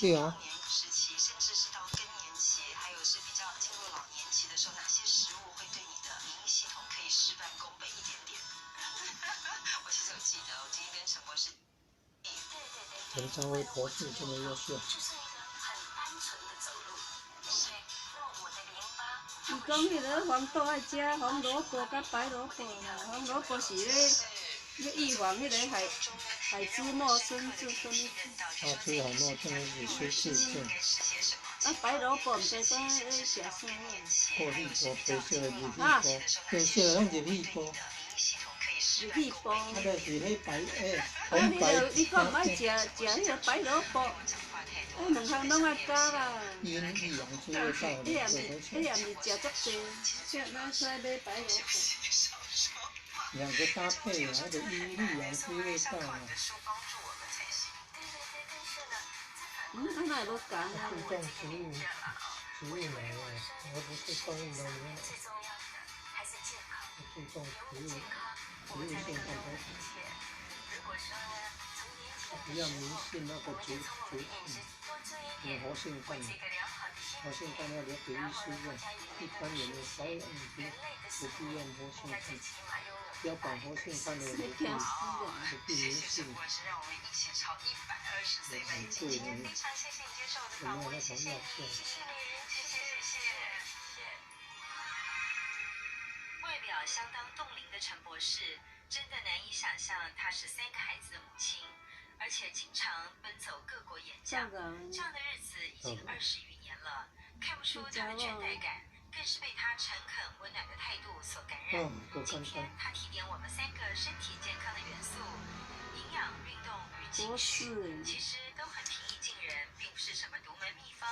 对啊。时期，甚至是到更年期，还有是比较进入老年期的时候，哪些食物会对你的免疫系统可以事半功倍一点点？我其实有记得，我今天跟陈博士，陈昭辉博士这么优秀。就是一个很单纯的走路，对，那我的淋巴伊讲迄个黄豆爱食红萝卜甲白萝卜啦，红萝卜是咧预防迄个海芝莫生症什么？啊，吃好莫真的是失智症。啊，白萝卜毋知讲咧食啥好。过滤波，白色的入气波，白色的拢入气波。入气波。啊，就是迄白红白。你讲毋爱食迄个白萝卜，两项拢爱加啦。阴阳之味道，你也毋是食足济，咱出来买白萝卜。两个搭配啊，那个阴阳之味道啊。啊哪会无共啊？注重植物美啊，而不是动物的美。注重植物性蛋白质。不要迷信那个族性，活性炭要留给医师用，一般人的保养品不必用活性炭。标榜活性炭的不必迷信，也很贵的，有没有那种药效？外表相当冻龄的陈博士，真的难以想象她是3个孩子的母亲，而且经常奔走各国演讲，这样的日子已经20余年了，看不出她的倦怠感，更是被她诚恳温暖的态度所感染。今天她提点我们3个身体健康的元素：营养、运动与情绪，其实都很平易近人，并不是什么独门秘方，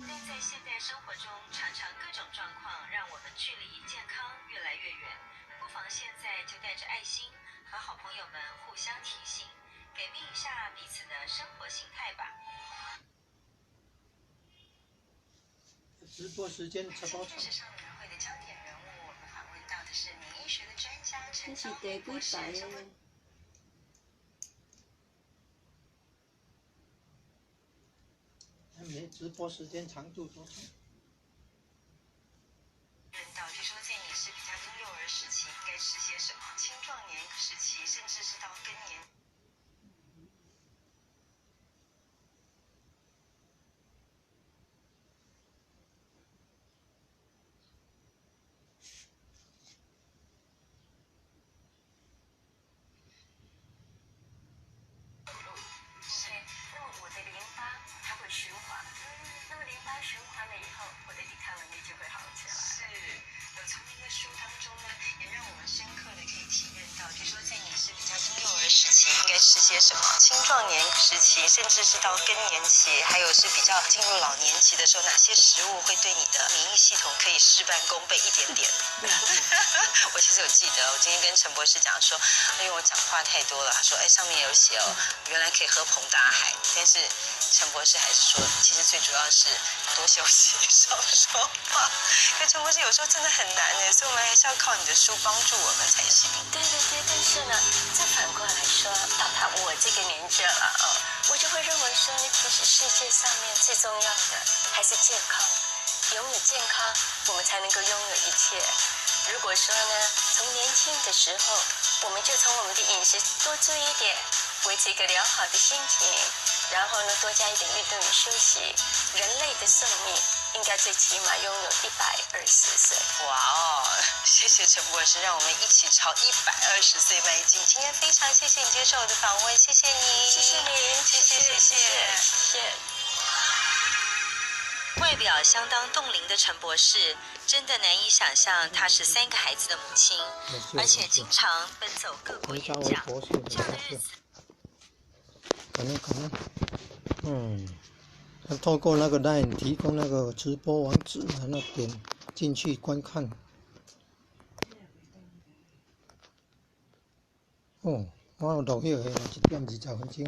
但在现代生活中，常常各种状况让我们距离健康越来越远。不妨现在就带着爱心和好朋友们互相提醒，改变一下彼此的生活形态吧。直播时间超长。这是上人会的焦点人物，我们访问到的是免疫学的专家陈昭明博士。直播时间长度多长？到据说在你是比较婴幼儿时期应该吃些什么，青壮年时期甚至是到更年。那么我的淋巴它会循环，那么淋巴循环了以后，我的抵抗能力就会好起来。是，从您的书当中呢，也让我们深刻的可以体验到，据说在你是比较婴幼儿时期应该吃些什么，青壮年时期甚至是到更年期，还有是比较进入老年期的时候，哪些食物会对你的免疫系统可以事半功倍一点点？我其实有记得，我今天跟陈博士讲说，因为我讲话太多了，他说，上面有写哦，原来可以喝彭大海，但是陈博士还是说，其实最主要是多休息，少说话。因为陈博士有时候真的很难的，所以我们还是要靠你的书帮助我们才行。对，但是呢，再反过来说，到我这个年纪了我就会认为说，其实世界上面最重要的还是健康，拥有健康，我们才能够拥有一切。如果说呢，从年轻的时候，我们就从我们的饮食多注意一点，维持一个良好的心情，然后呢，多加一点运动与休息，人类的寿命应该最起码拥有120岁。哇哦，谢谢陈博士，让我们一起朝120岁迈进。今天非常谢谢你接受我的访问，谢谢你，谢谢你，谢谢。外表相当冻龄的陈博士，真的难以想象她是3个孩子的母亲，而且经常奔走各国演讲，这样的日子。可能，他透过那个 LINE 提供那个直播网址，那点进去观看。我有录迄个，1点20分钟。